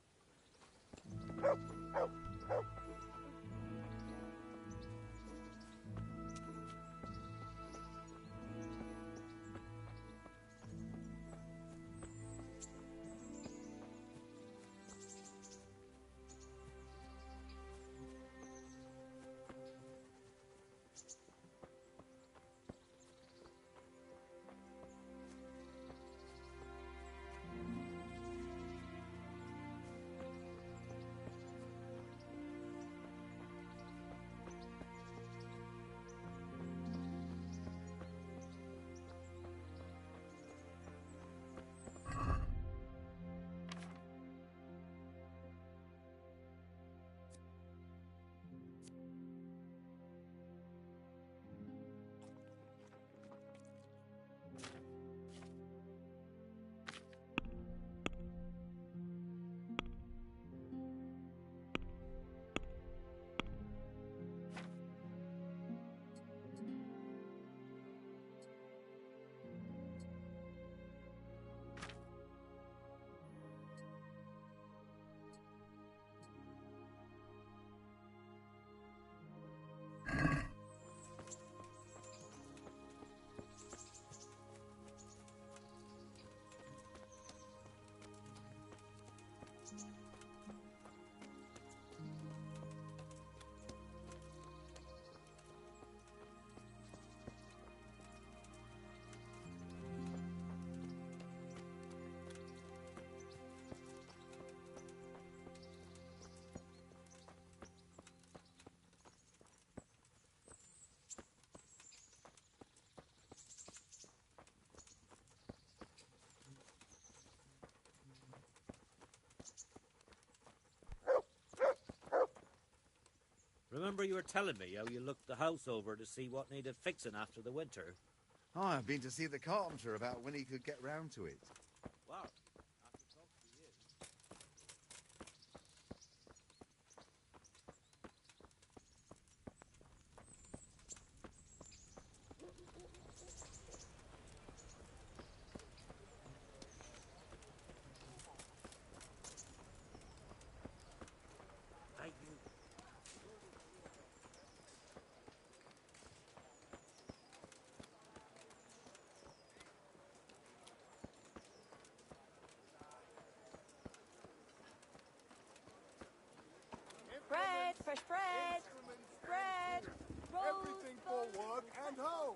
Remember you were telling me how you looked the house over to see what needed fixing after the winter? Oh, I've been to see the carpenter about when he could get round to it. Wow. Bread, fresh bread, bread, Everything for work and home.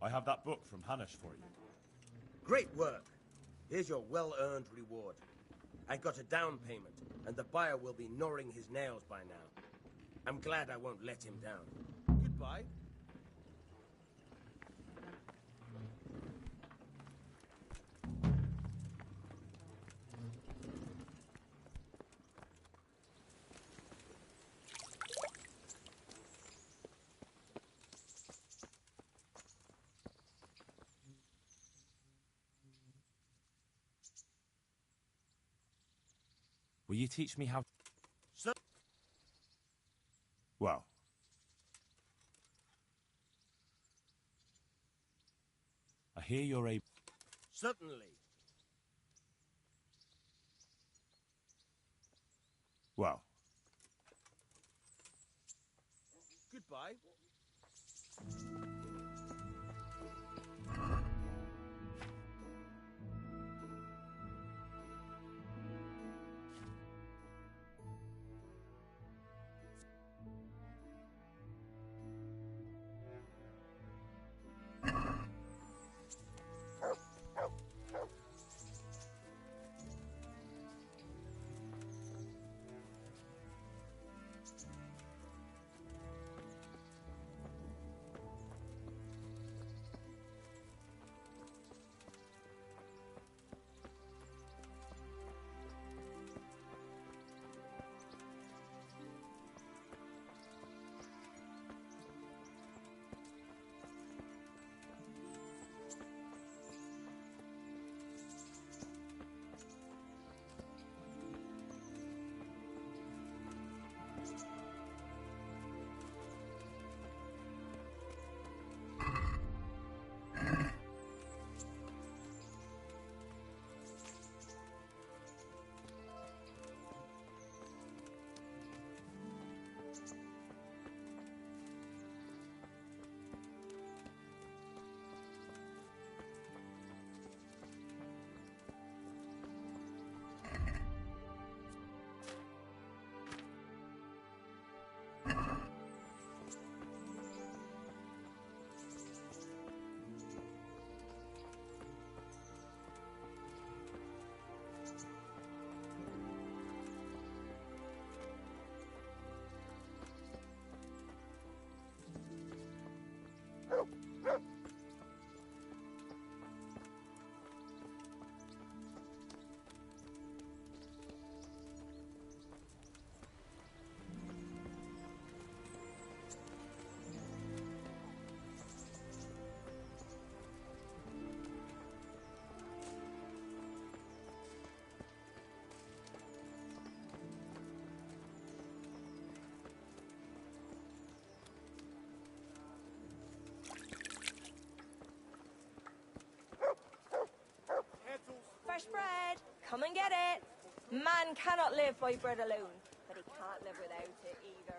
I have that book from Hanish for you. Great work. Here's your well-earned reward. I got a down payment, and the buyer will be gnawing his nails by now. I'm glad I won't let him down. Goodbye. Will you teach me how... So Well... I hear you're able... Certainly. Well... Goodbye. Fresh bread! Come and get it! Man cannot live by bread alone, but he can't live without it either.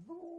Boo!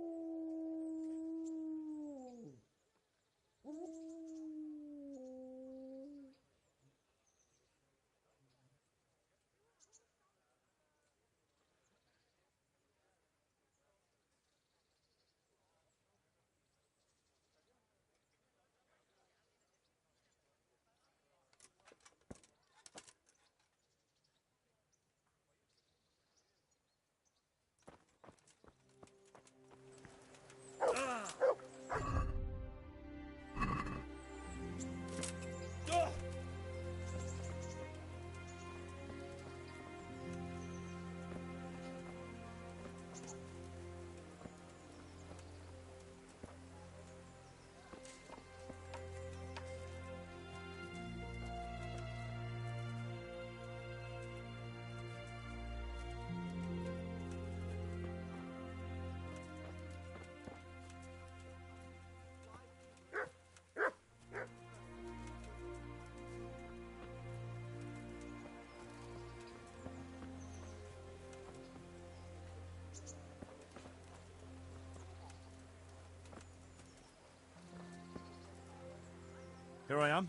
Here I am.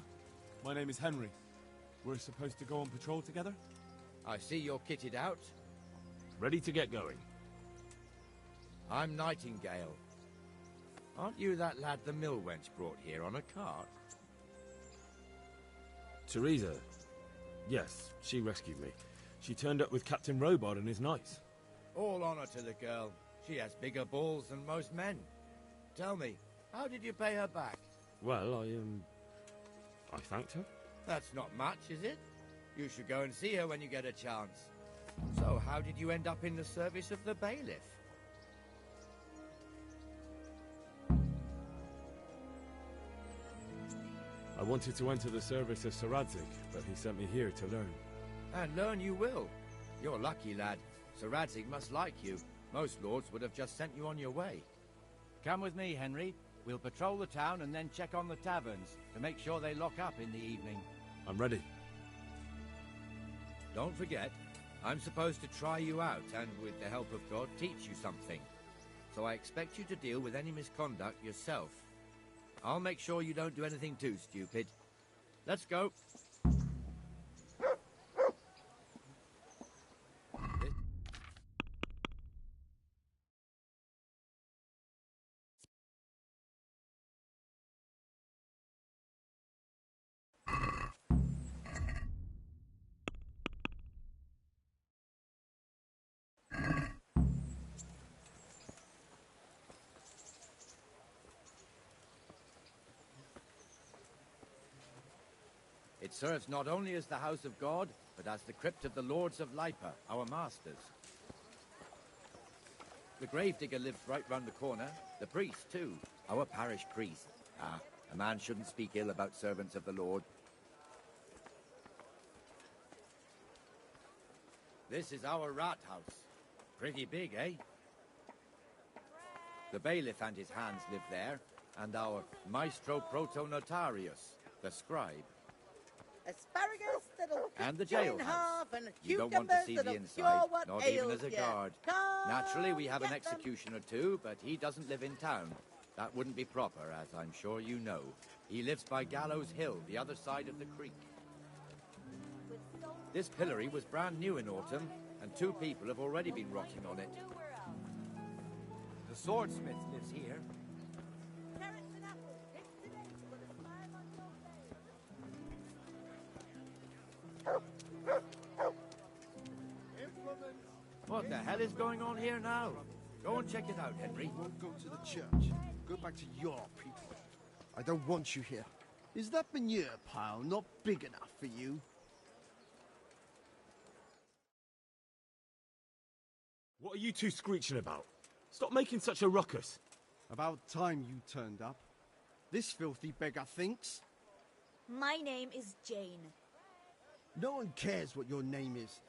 My name is Henry. We're supposed to go on patrol together? I see you're kitted out. Ready to get going. I'm Nightingale. Aren't you that lad the mill wench brought here on a cart? Theresa. Yes, she rescued me. She turned up with Captain Robot and his knights. All honor to the girl. She has bigger balls than most men. Tell me, how did you pay her back? Well, I thanked her. That's not much, is it? You should go and see her when you get a chance. So, how did you end up in the service of the bailiff? I wanted to enter the service of Sir Radzig, but he sent me here to learn. And learn you will. You're lucky, lad. Sir Radzig must like you. Most lords would have just sent you on your way. Come with me, Henry. We'll patrol the town and then check on the taverns to make sure they lock up in the evening. I'm ready. Don't forget, I'm supposed to try you out and, with the help of God, teach you something. So I expect you to deal with any misconduct yourself. I'll make sure you don't do anything too stupid. Let's go. It serves not only as the house of God, but as the crypt of the lords of Lipa, our masters. The gravedigger lives right round the corner. The priest, too. Our parish priest. Ah, a man shouldn't speak ill about servants of the Lord. This is our rat house. Pretty big, eh? The bailiff and his hands live there, and our maestro proto-notarius, the scribe. Asparagus that'll And the cut you in jailhouse. half, and You don't want to see the that'll inside, cure what not even ails as a ya. guard. Come Naturally, we have an get them. executioner too, but he doesn't live in town. That wouldn't be proper, as I'm sure you know. He lives by Gallows Hill, the other side of the creek. This pillory was brand new in autumn, and 2 people have already been rotting on it. The swordsmith lives here. Carrots and apples, picked today, but a smile on your What the hell is going on here now? Go and check it out, Henry. Won't go to the church. Go back to your people. I don't want you here. Is that manure pile not big enough for you? What are you two screeching about? Stop making such a ruckus. About time you turned up. This filthy beggar thinks. My name is Jane. No one cares what your name is.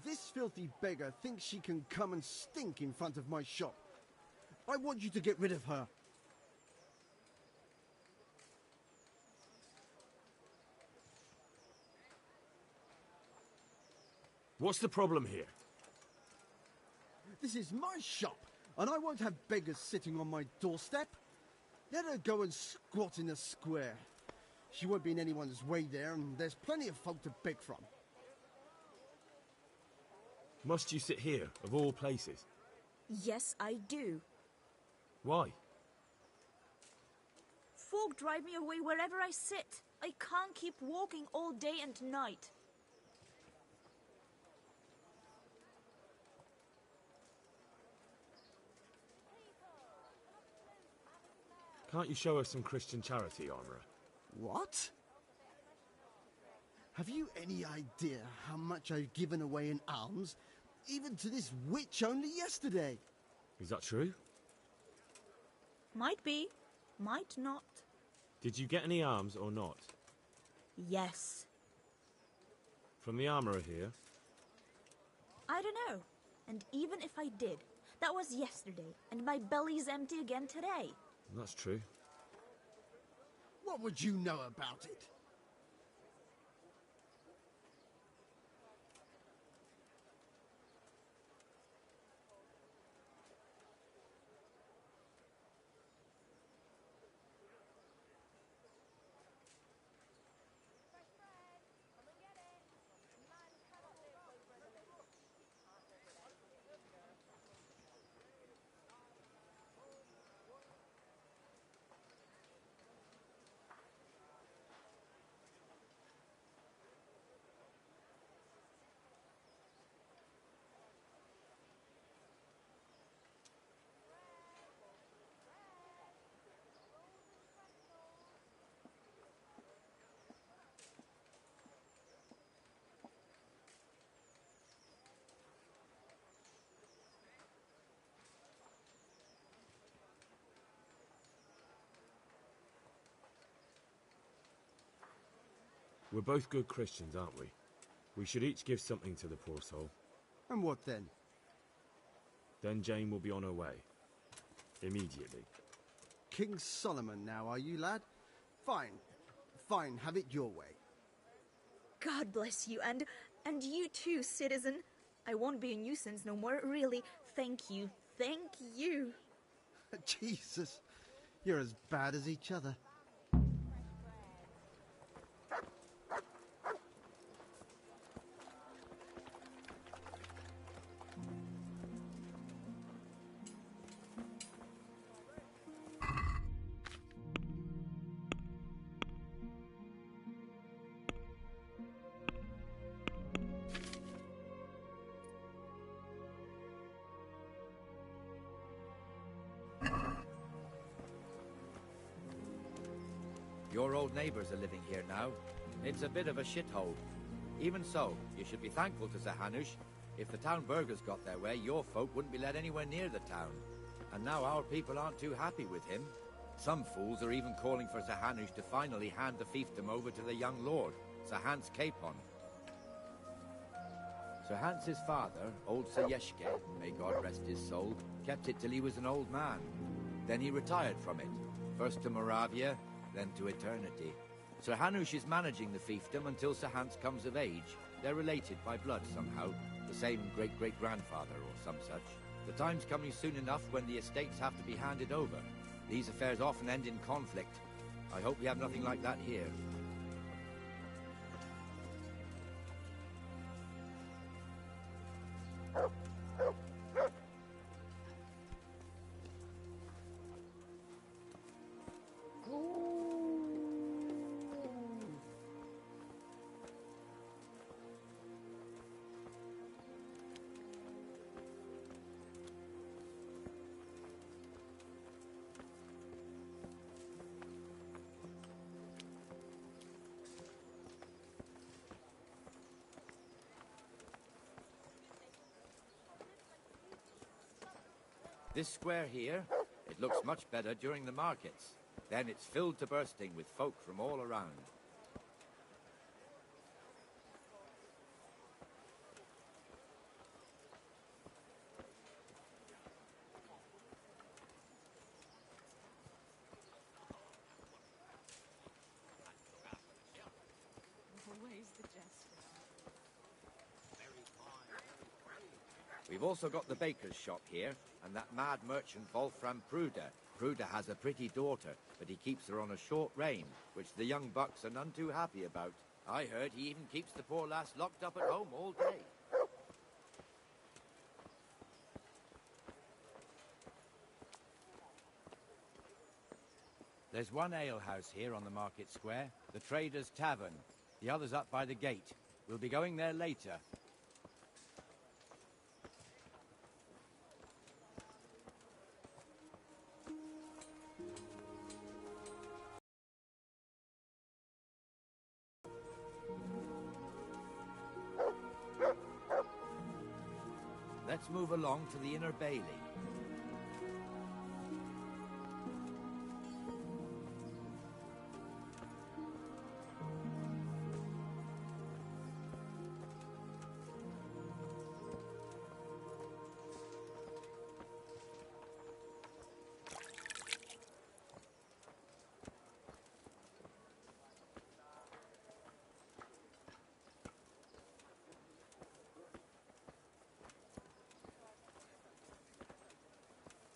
This filthy beggar thinks she can come and stink in front of my shop. I want you to get rid of her. What's the problem here? This is my shop, and I won't have beggars sitting on my doorstep. Let her go and squat in the square. She won't be in anyone's way there, and there's plenty of folk to beg from. Must you sit here, of all places? Yes, I do. Why? Folk drive me away wherever I sit. I can't keep walking all day and night. Can't you show us some Christian charity, Armourer? What? Have you any idea how much I've given away in alms, even to this witch only yesterday? Is that true? Might be, might not. Did you get any arms or not? Yes. From the Armourer here? I don't know. And even if I did, that was yesterday, and my belly's empty again today. That's true. What would you know about it? We're both good Christians, aren't we? We should each give something to the poor soul. And what then? Then Jane will be on her way. Immediately. King Solomon now, are you, lad? Fine. Fine, have it your way. God bless you, and you too, citizen. I won't be a nuisance no more, really. Thank you. Thank you. Jesus, you're as bad as each other. Your old neighbours are living here now. It's a bit of a shithole. Even so, you should be thankful to Sir Hanush. If the town burghers got their way, your folk wouldn't be let anywhere near the town. And now our people aren't too happy with him. Some fools are even calling for Sir Hanush to finally hand the fiefdom over to the young lord, Sir Hans Capon. Sir Hans's father, old Sir Yeshke, may God rest his soul, kept it till he was an old man. Then he retired from it, first to Moravia, then to eternity. Sir Hanush is managing the fiefdom until Sir Hans comes of age. They're related by blood somehow, the same great-great-grandfather or some such. The time's coming soon enough when the estates have to be handed over. These affairs often end in conflict. I hope we have nothing like that here. This square here, it looks much better during the markets. Then it's filled to bursting with folk from all around. Always the jester. We've also got the baker's shop here, and that mad merchant Wolfram Pruder. Pruder has a pretty daughter, but he keeps her on a short rein, which the young bucks are none too happy about. I heard he even keeps the poor lass locked up at home all day. There's one alehouse here on the market square, the Trader's Tavern. The other's up by the gate. We'll be going there later. Let's move along to the Inner Bailey.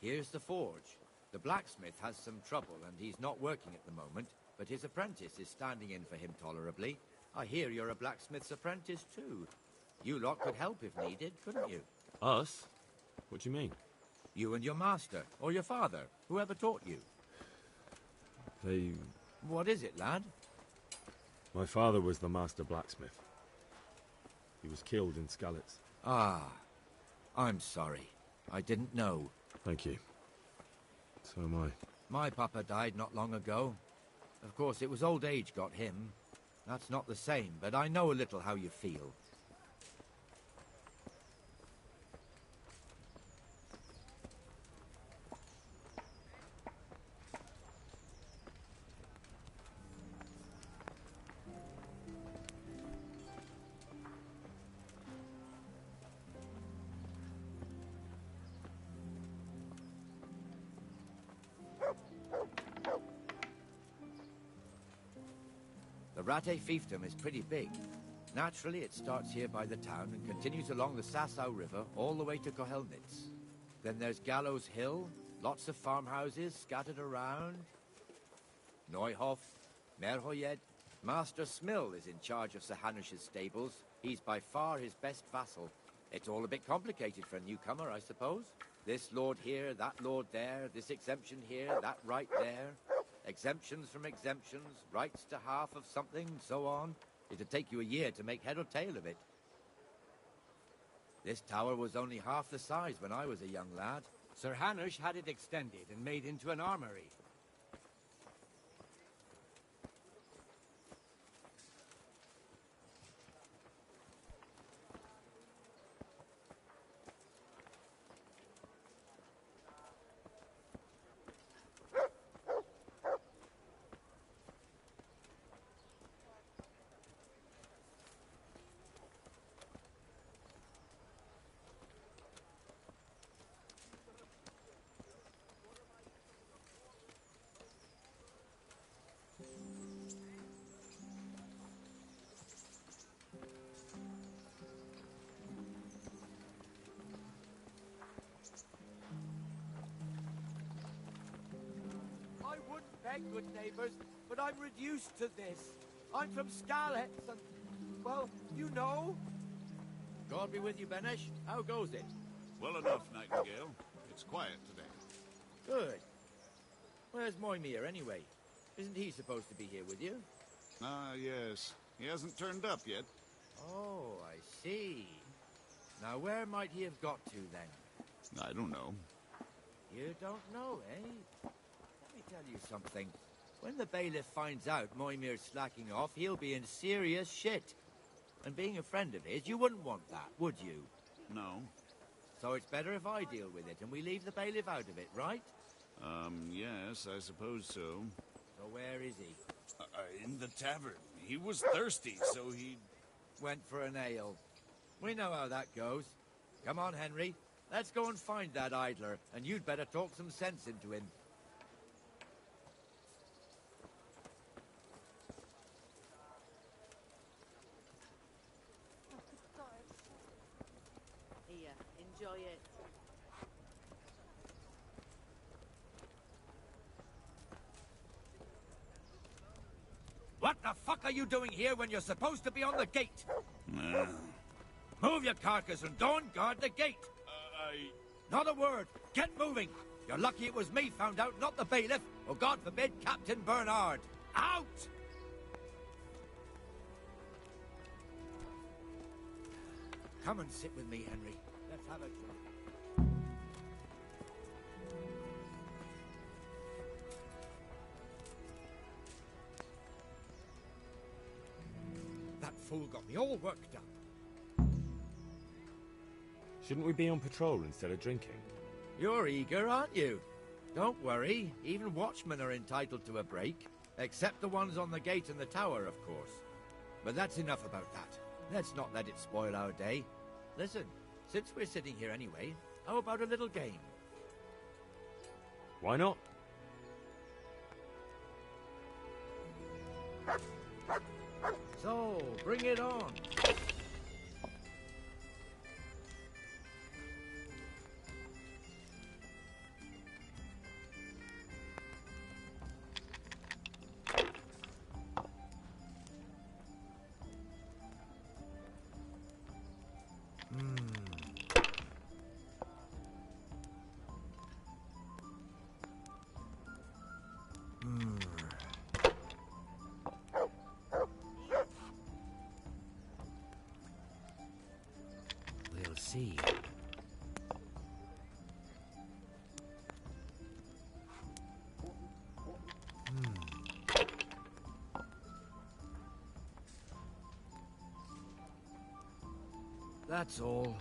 Here's the forge. The blacksmith has some trouble and he's not working at the moment, but his apprentice is standing in for him tolerably. I hear you're a blacksmith's apprentice too. You lot could help if needed, couldn't you? Us? What do you mean? You and your master, or your father, whoever taught you. They... What is it, lad? My father was the master blacksmith. He was killed in Skalitz. Ah, I'm sorry. I didn't know. Thank you. So am I. My papa died not long ago. Of course, it was old age got him. That's not the same, but I know a little how you feel. The Rate fiefdom is pretty big. Naturally, it starts here by the town and continues along the Sasau River all the way to Kohelnitz. Then there's Gallows Hill, lots of farmhouses scattered around. Neuhof, Merhoyed. Master Smill is in charge of Sir Hanush's stables. He's by far his best vassal. It's all a bit complicated for a newcomer, I suppose. This lord here, that lord there, this exemption here, that right there. Exemptions from exemptions, rights to half of something, so on. It'd take you a year to make head or tail of it. This tower was only half the size when I was a young lad. Sir Hanush had it extended and made into an armory. I wouldn't beg, good neighbours, but I'm reduced to this. I'm from Scarlets and, well, you know. God be with you, Benesh. How goes it? Well enough, Nightingale. It's quiet today. Good. Where's Moimir, anyway? Isn't he supposed to be here with you? Ah, yes. He hasn't turned up yet. Oh, I see. Now, where might he have got to, then? I don't know. You don't know, eh? Let me tell you something. When the bailiff finds out Moimir's slacking off, he'll be in serious shit. And being a friend of his, you wouldn't want that, would you? No. So it's better if I deal with it and we leave the bailiff out of it, right? Yes, I suppose so. So where is he? In the tavern. He was thirsty, so he... Went for an ale. We know how that goes. Come on, Henry. Let's go and find that idler, and you'd better talk some sense into him. Here, enjoy it. What the fuck are you doing here when you're supposed to be on the gate? Move your carcass and don't guard the gate. Not a word. Get moving. You're lucky it was me found out, not the bailiff, or God forbid, Captain Bernard. Out! Come and sit with me, Henry. Let's have a drink. That fool got me all worked up. Shouldn't we be on patrol instead of drinking? You're eager, aren't you? Don't worry. Even watchmen are entitled to a break. Except the ones on the gate and the tower, of course. But that's enough about that. Let's not let it spoil our day. Listen, since we're sitting here anyway, how about a little game? Why not? So, bring it on. We'll see. That's all.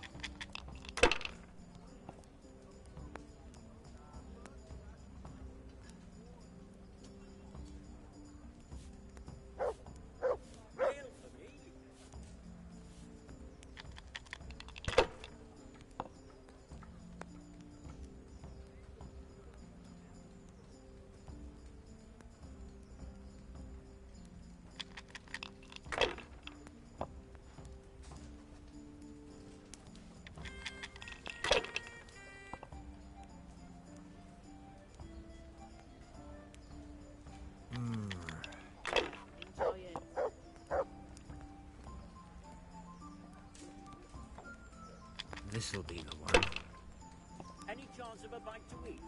This'll be the one. Any chance of a bite to eat?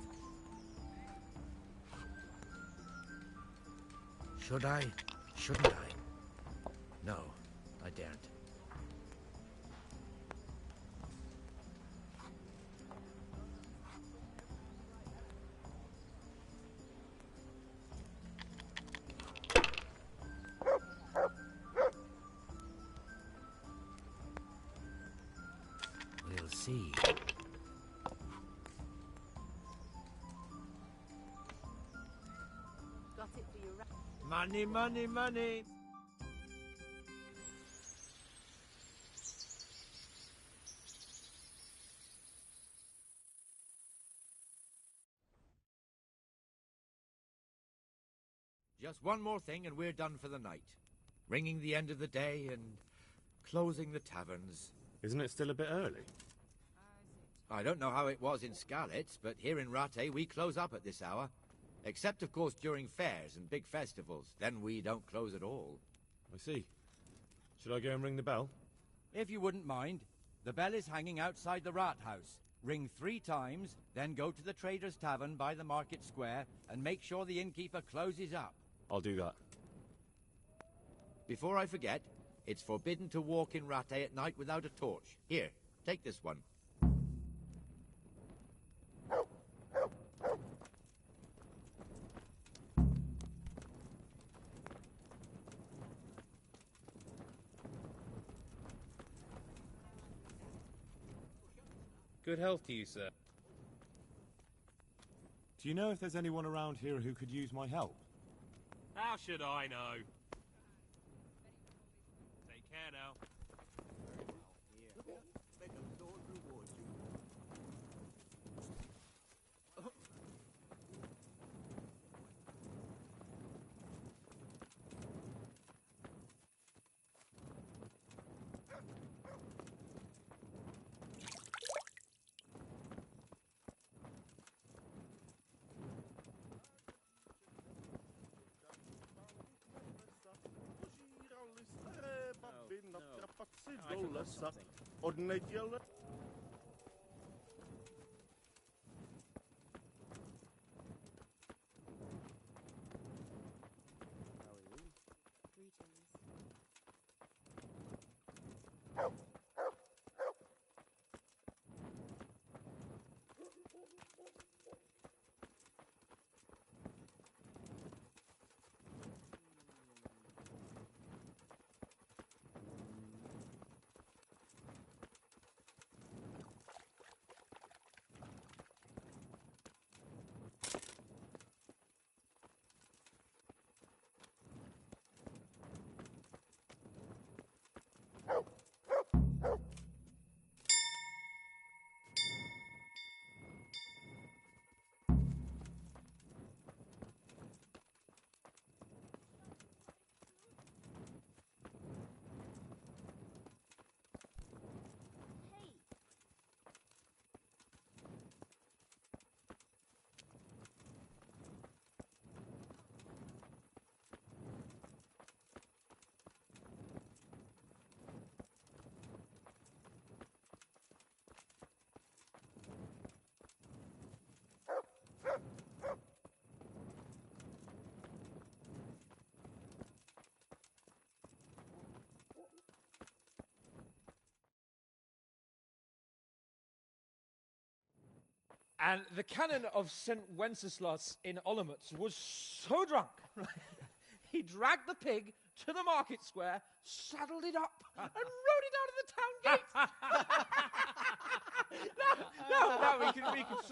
Should I? Shouldn't I? No, I daren't. We'll see. Got it for you. Money, money, money. Just one more thing and we're done for the night. Ringing the end of the day and closing the taverns. Isn't it still a bit early? I don't know how it was in Skalitz, but here in Rattay we close up at this hour. Except, of course, during fairs and big festivals. Then we don't close at all. I see. Should I go and ring the bell? If you wouldn't mind. The bell is hanging outside the rat house. Ring 3 times, then go to the Trader's Tavern by the market square and make sure the innkeeper closes up. I'll do that. Before I forget, it's forbidden to walk in Rattay at night without a torch. Here, take this one. Good health to you, sir. Do you know if there's anyone around here who could use my help? How should I know? Take care now. And the canon of St. Wenceslas in Olomouc was so drunk, he dragged the pig to the market square, saddled it up, and rode it out of the town gate. No, we can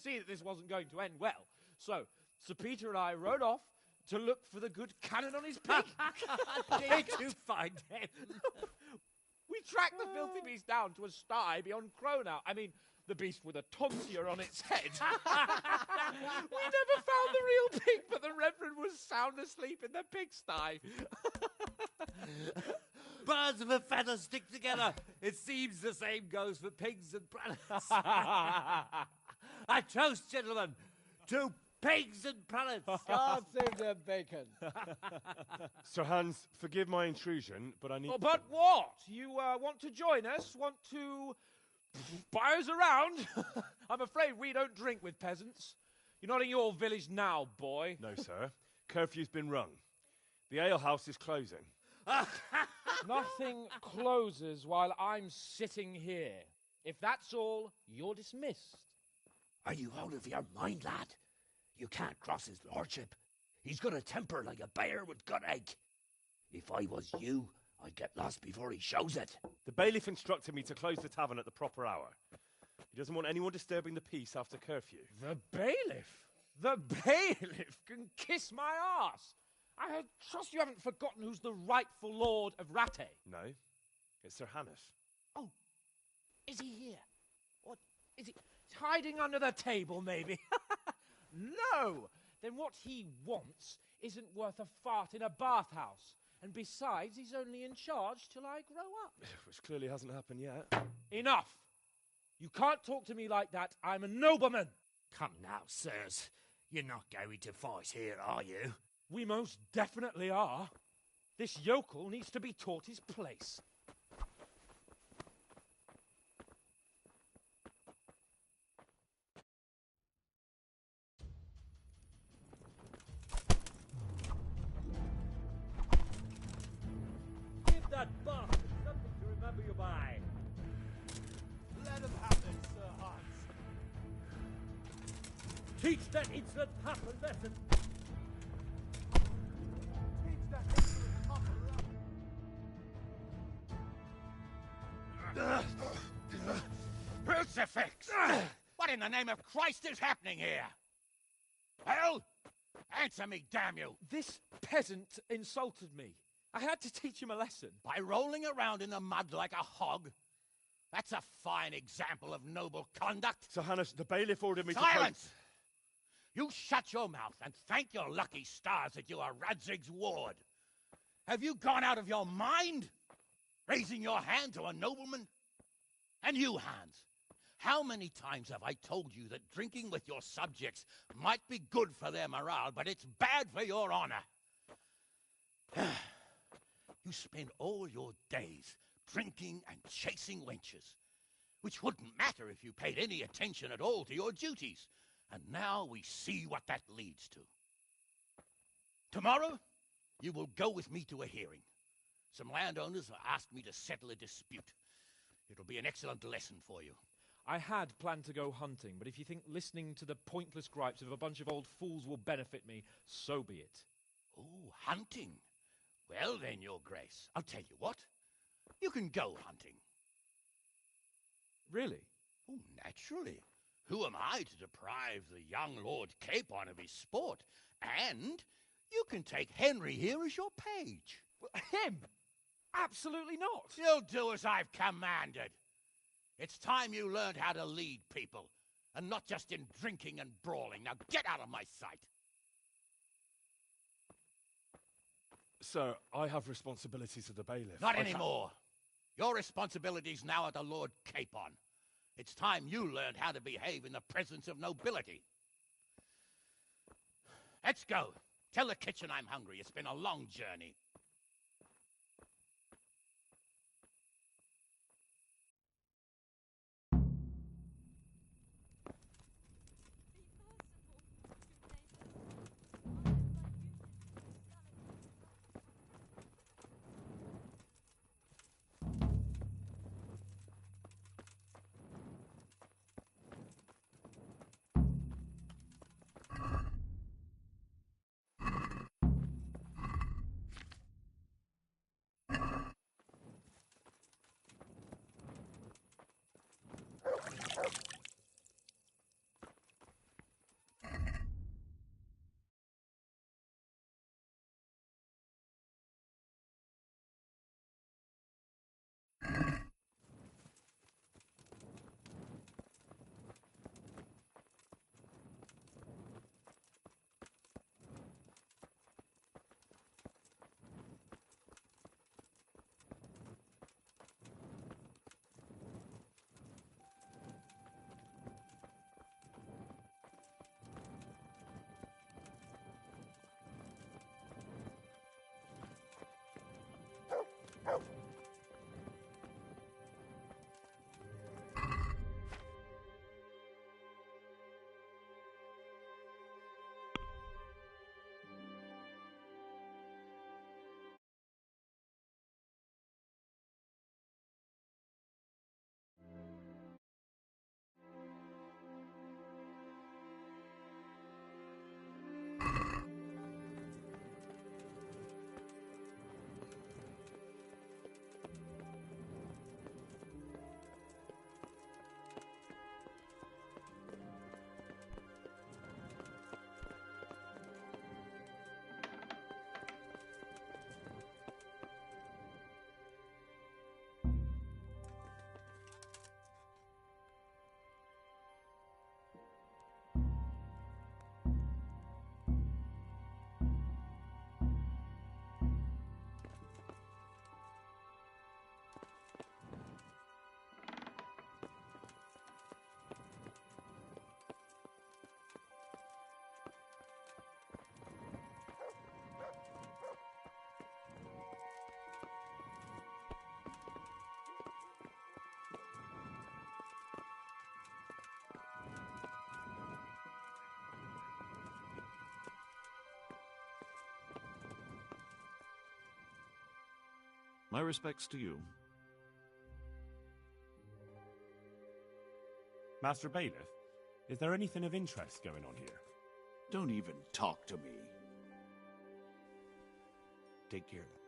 see that this wasn't going to end well. So, Sir Peter and I rode off to look for the good canon on his pig. Did you find him? We tracked the filthy beast down to a sty beyond Cronau. I mean, the beast with a tonsure on its head. We never found the real pig, but the Reverend was sound asleep in the pigsty. Birds of a feather stick together. It seems the same goes for pigs and prelates. I toast, gentlemen, to pigs and prelates. God save their bacon. Sir Hans, forgive my intrusion, but I need... Oh, but what? You want to join us? Want to Buyers around? I'm afraid we don't drink with peasants. You're not in your village now, boy. No, sir. Curfew's been rung. The alehouse is closing. Nothing closes while I'm sitting here. If that's all, you're dismissed. Are you out of your mind, lad? You can't cross his lordship. He's got a temper like a bear with gut ache. If I was you, I'd get lost before he shows it. The bailiff instructed me to close the tavern at the proper hour. He doesn't want anyone disturbing the peace after curfew. The bailiff? The bailiff can kiss my arse. I trust you haven't forgotten who's the rightful lord of Rattay. No, it's Sir Hannes. Oh, is he here? What, is he hiding under the table, maybe? No! Then what he wants isn't worth a fart in a bathhouse. And besides, he's only in charge till I grow up. Which clearly hasn't happened yet. Enough! You can't talk to me like that. I'm a nobleman. Come now, sirs. You're not going to fight here, are you? We most definitely are. This yokel needs to be taught his place. Give that bastard something to remember you by. Let him have it, Sir Hans. Teach that insolent pup a lesson. Teach that insolent pup a lesson. Crucifix! What in the name of Christ is happening here? Well, answer me, damn you! This peasant insulted me. I had to teach him a lesson. By rolling around in the mud like a hog? That's a fine example of noble conduct. Sir Hannes, the bailiff ordered me Silence! You shut your mouth and thank your lucky stars that you are Radzig's ward. Have you gone out of your mind? Raising your hand to a nobleman? And you, Hans, how many times have I told you that drinking with your subjects might be good for their morale, but it's bad for your honor? You spend all your days drinking and chasing wenches, which wouldn't matter if you paid any attention at all to your duties. And now we see what that leads to. Tomorrow, you will go with me to a hearing. Some landowners have asked me to settle a dispute. It'll be an excellent lesson for you. I had planned to go hunting, but if you think listening to the pointless gripes of a bunch of old fools will benefit me, so be it. Oh, hunting. Well then, Your Grace, I'll tell you what. You can go hunting. Really? Oh, naturally. Who am I to deprive the young Lord Capon of his sport? And you can take Henry here as your page. Well, him? Absolutely not. You'll do as I've commanded. It's time you learned how to lead people, and not just in drinking and brawling. Now get out of my sight. Sir, I have responsibilities of the bailiff. Not anymore. Your responsibilities now are the Lord Capon. It's time you learned how to behave in the presence of nobility. Let's go. Tell the kitchen I'm hungry. It's been a long journey. My respects to you. Master Bailiff, is there anything of interest going on here? Don't even talk to me. Take care of that.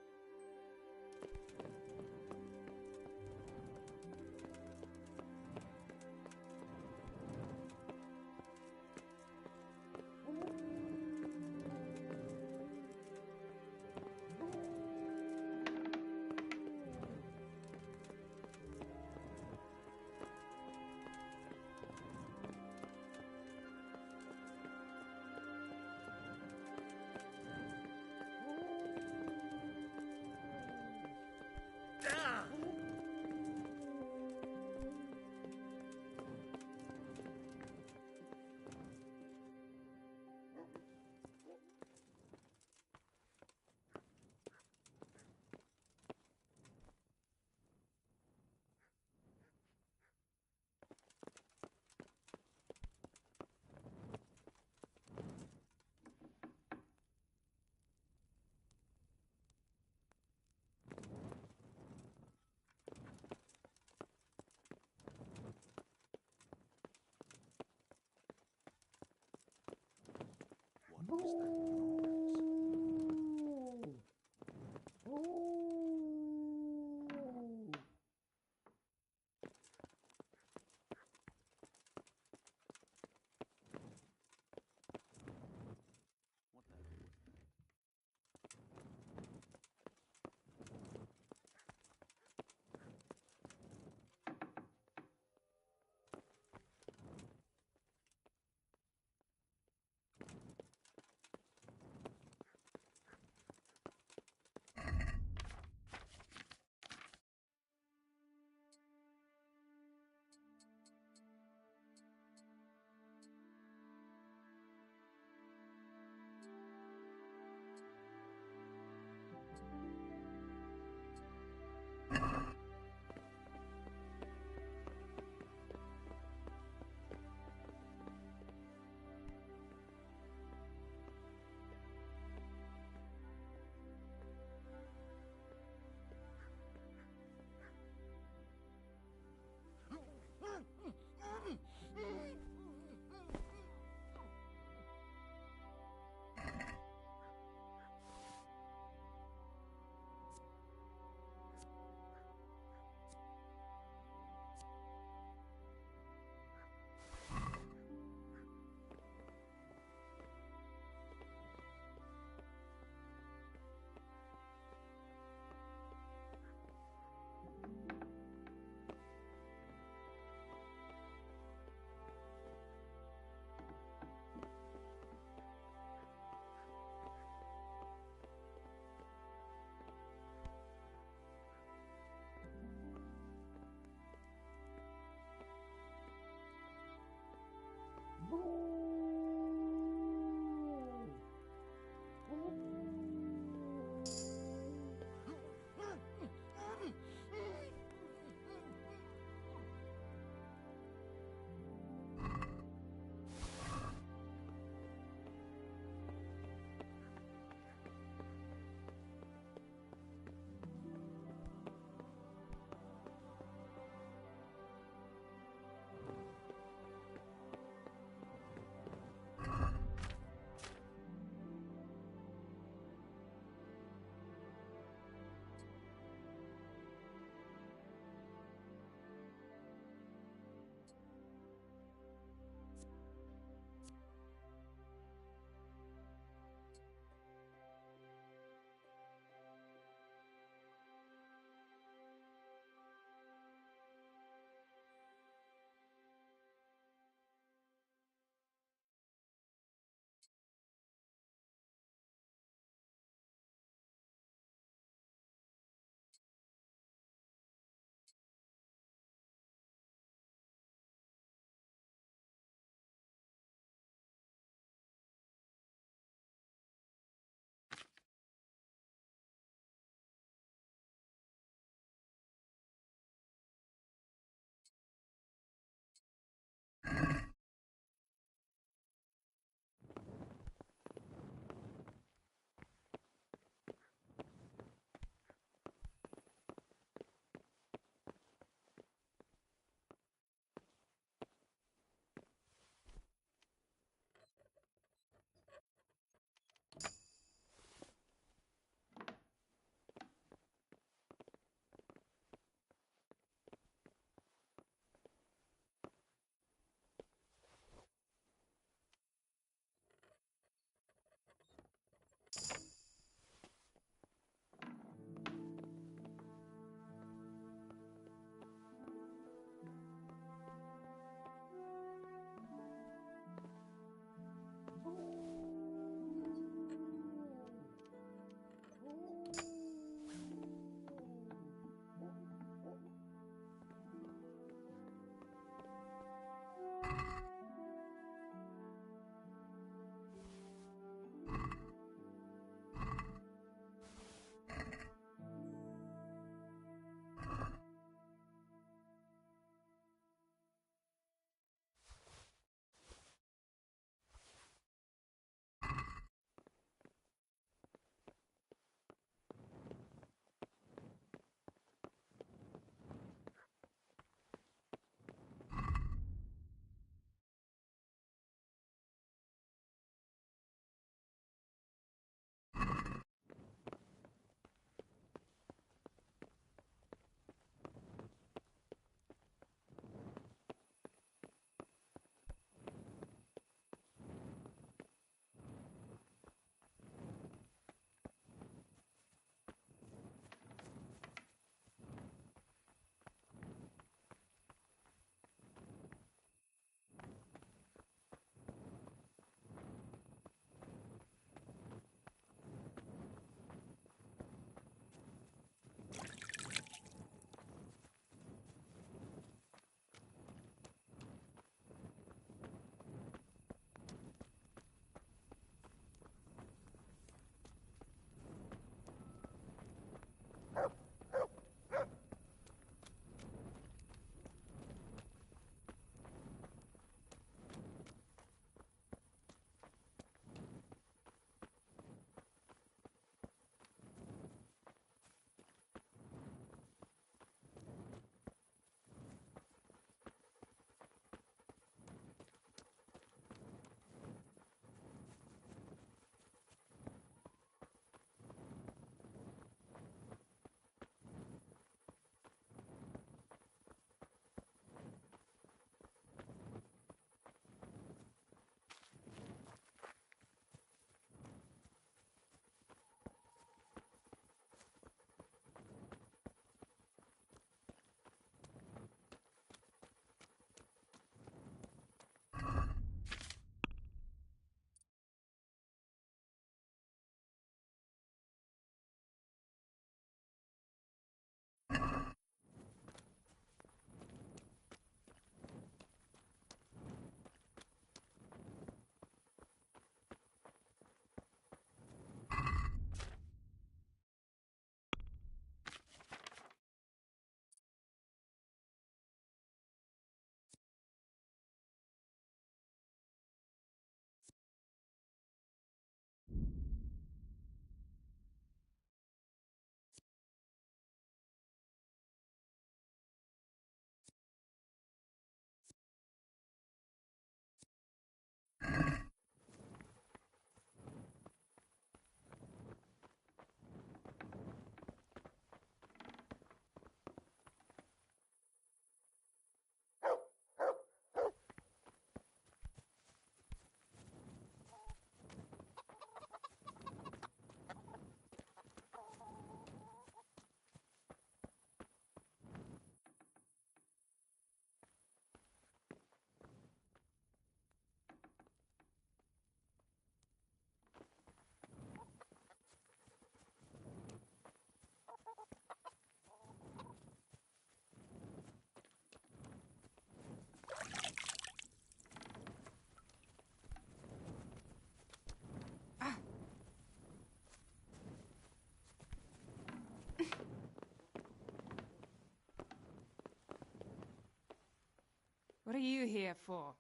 here for?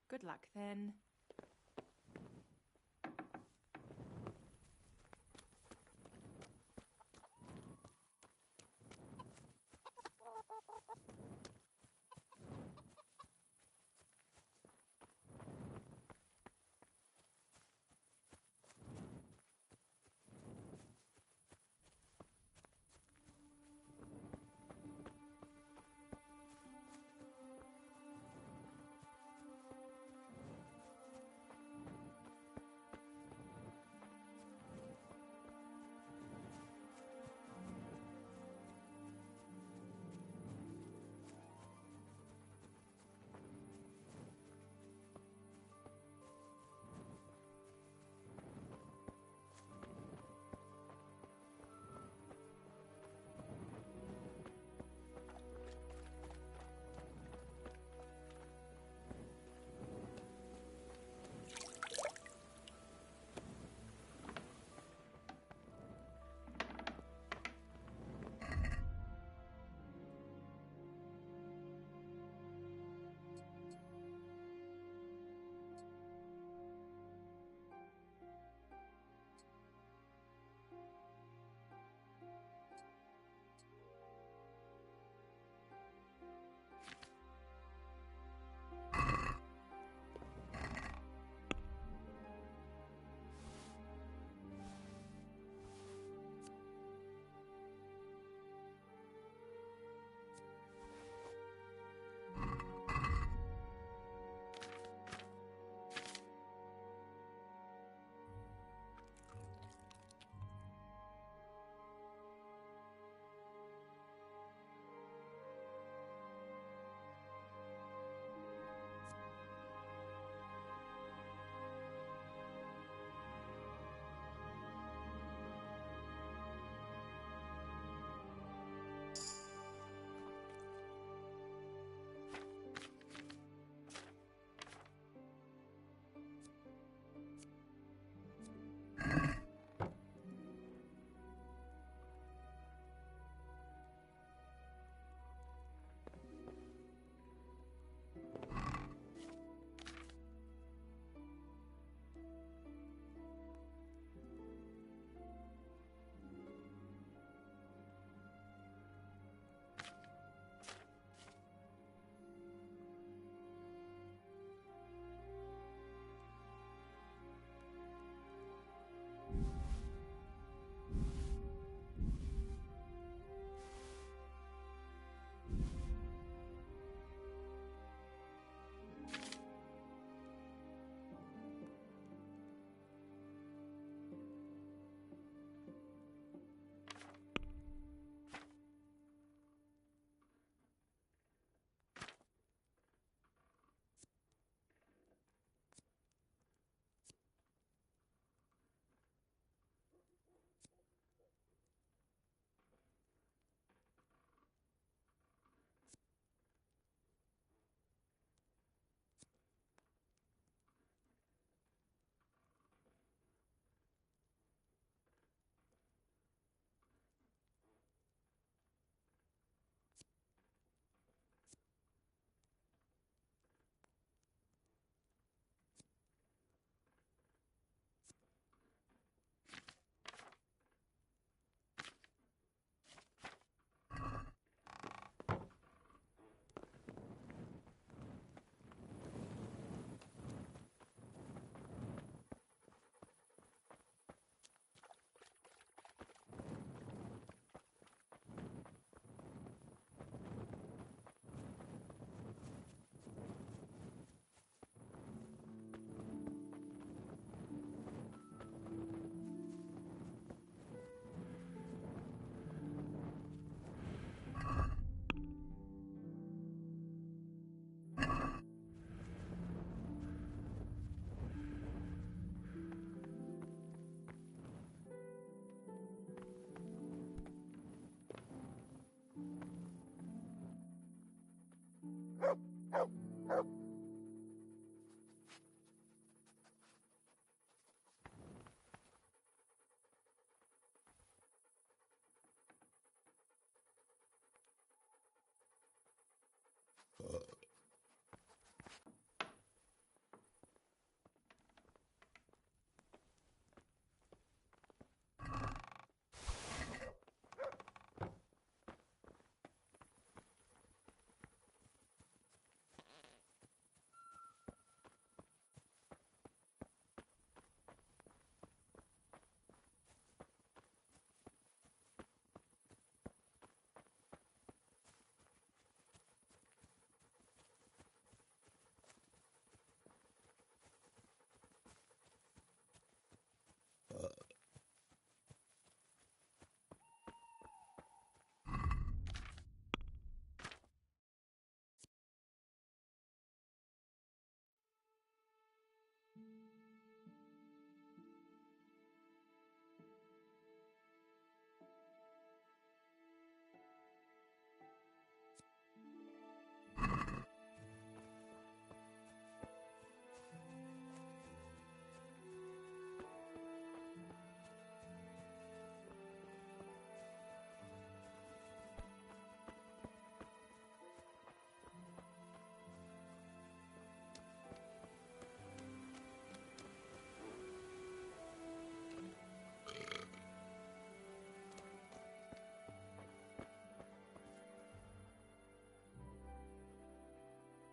Good luck, then.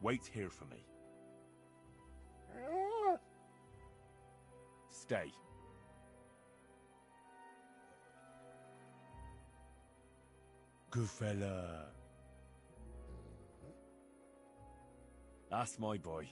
Wait here for me. Stay. Good fella. That's my boy.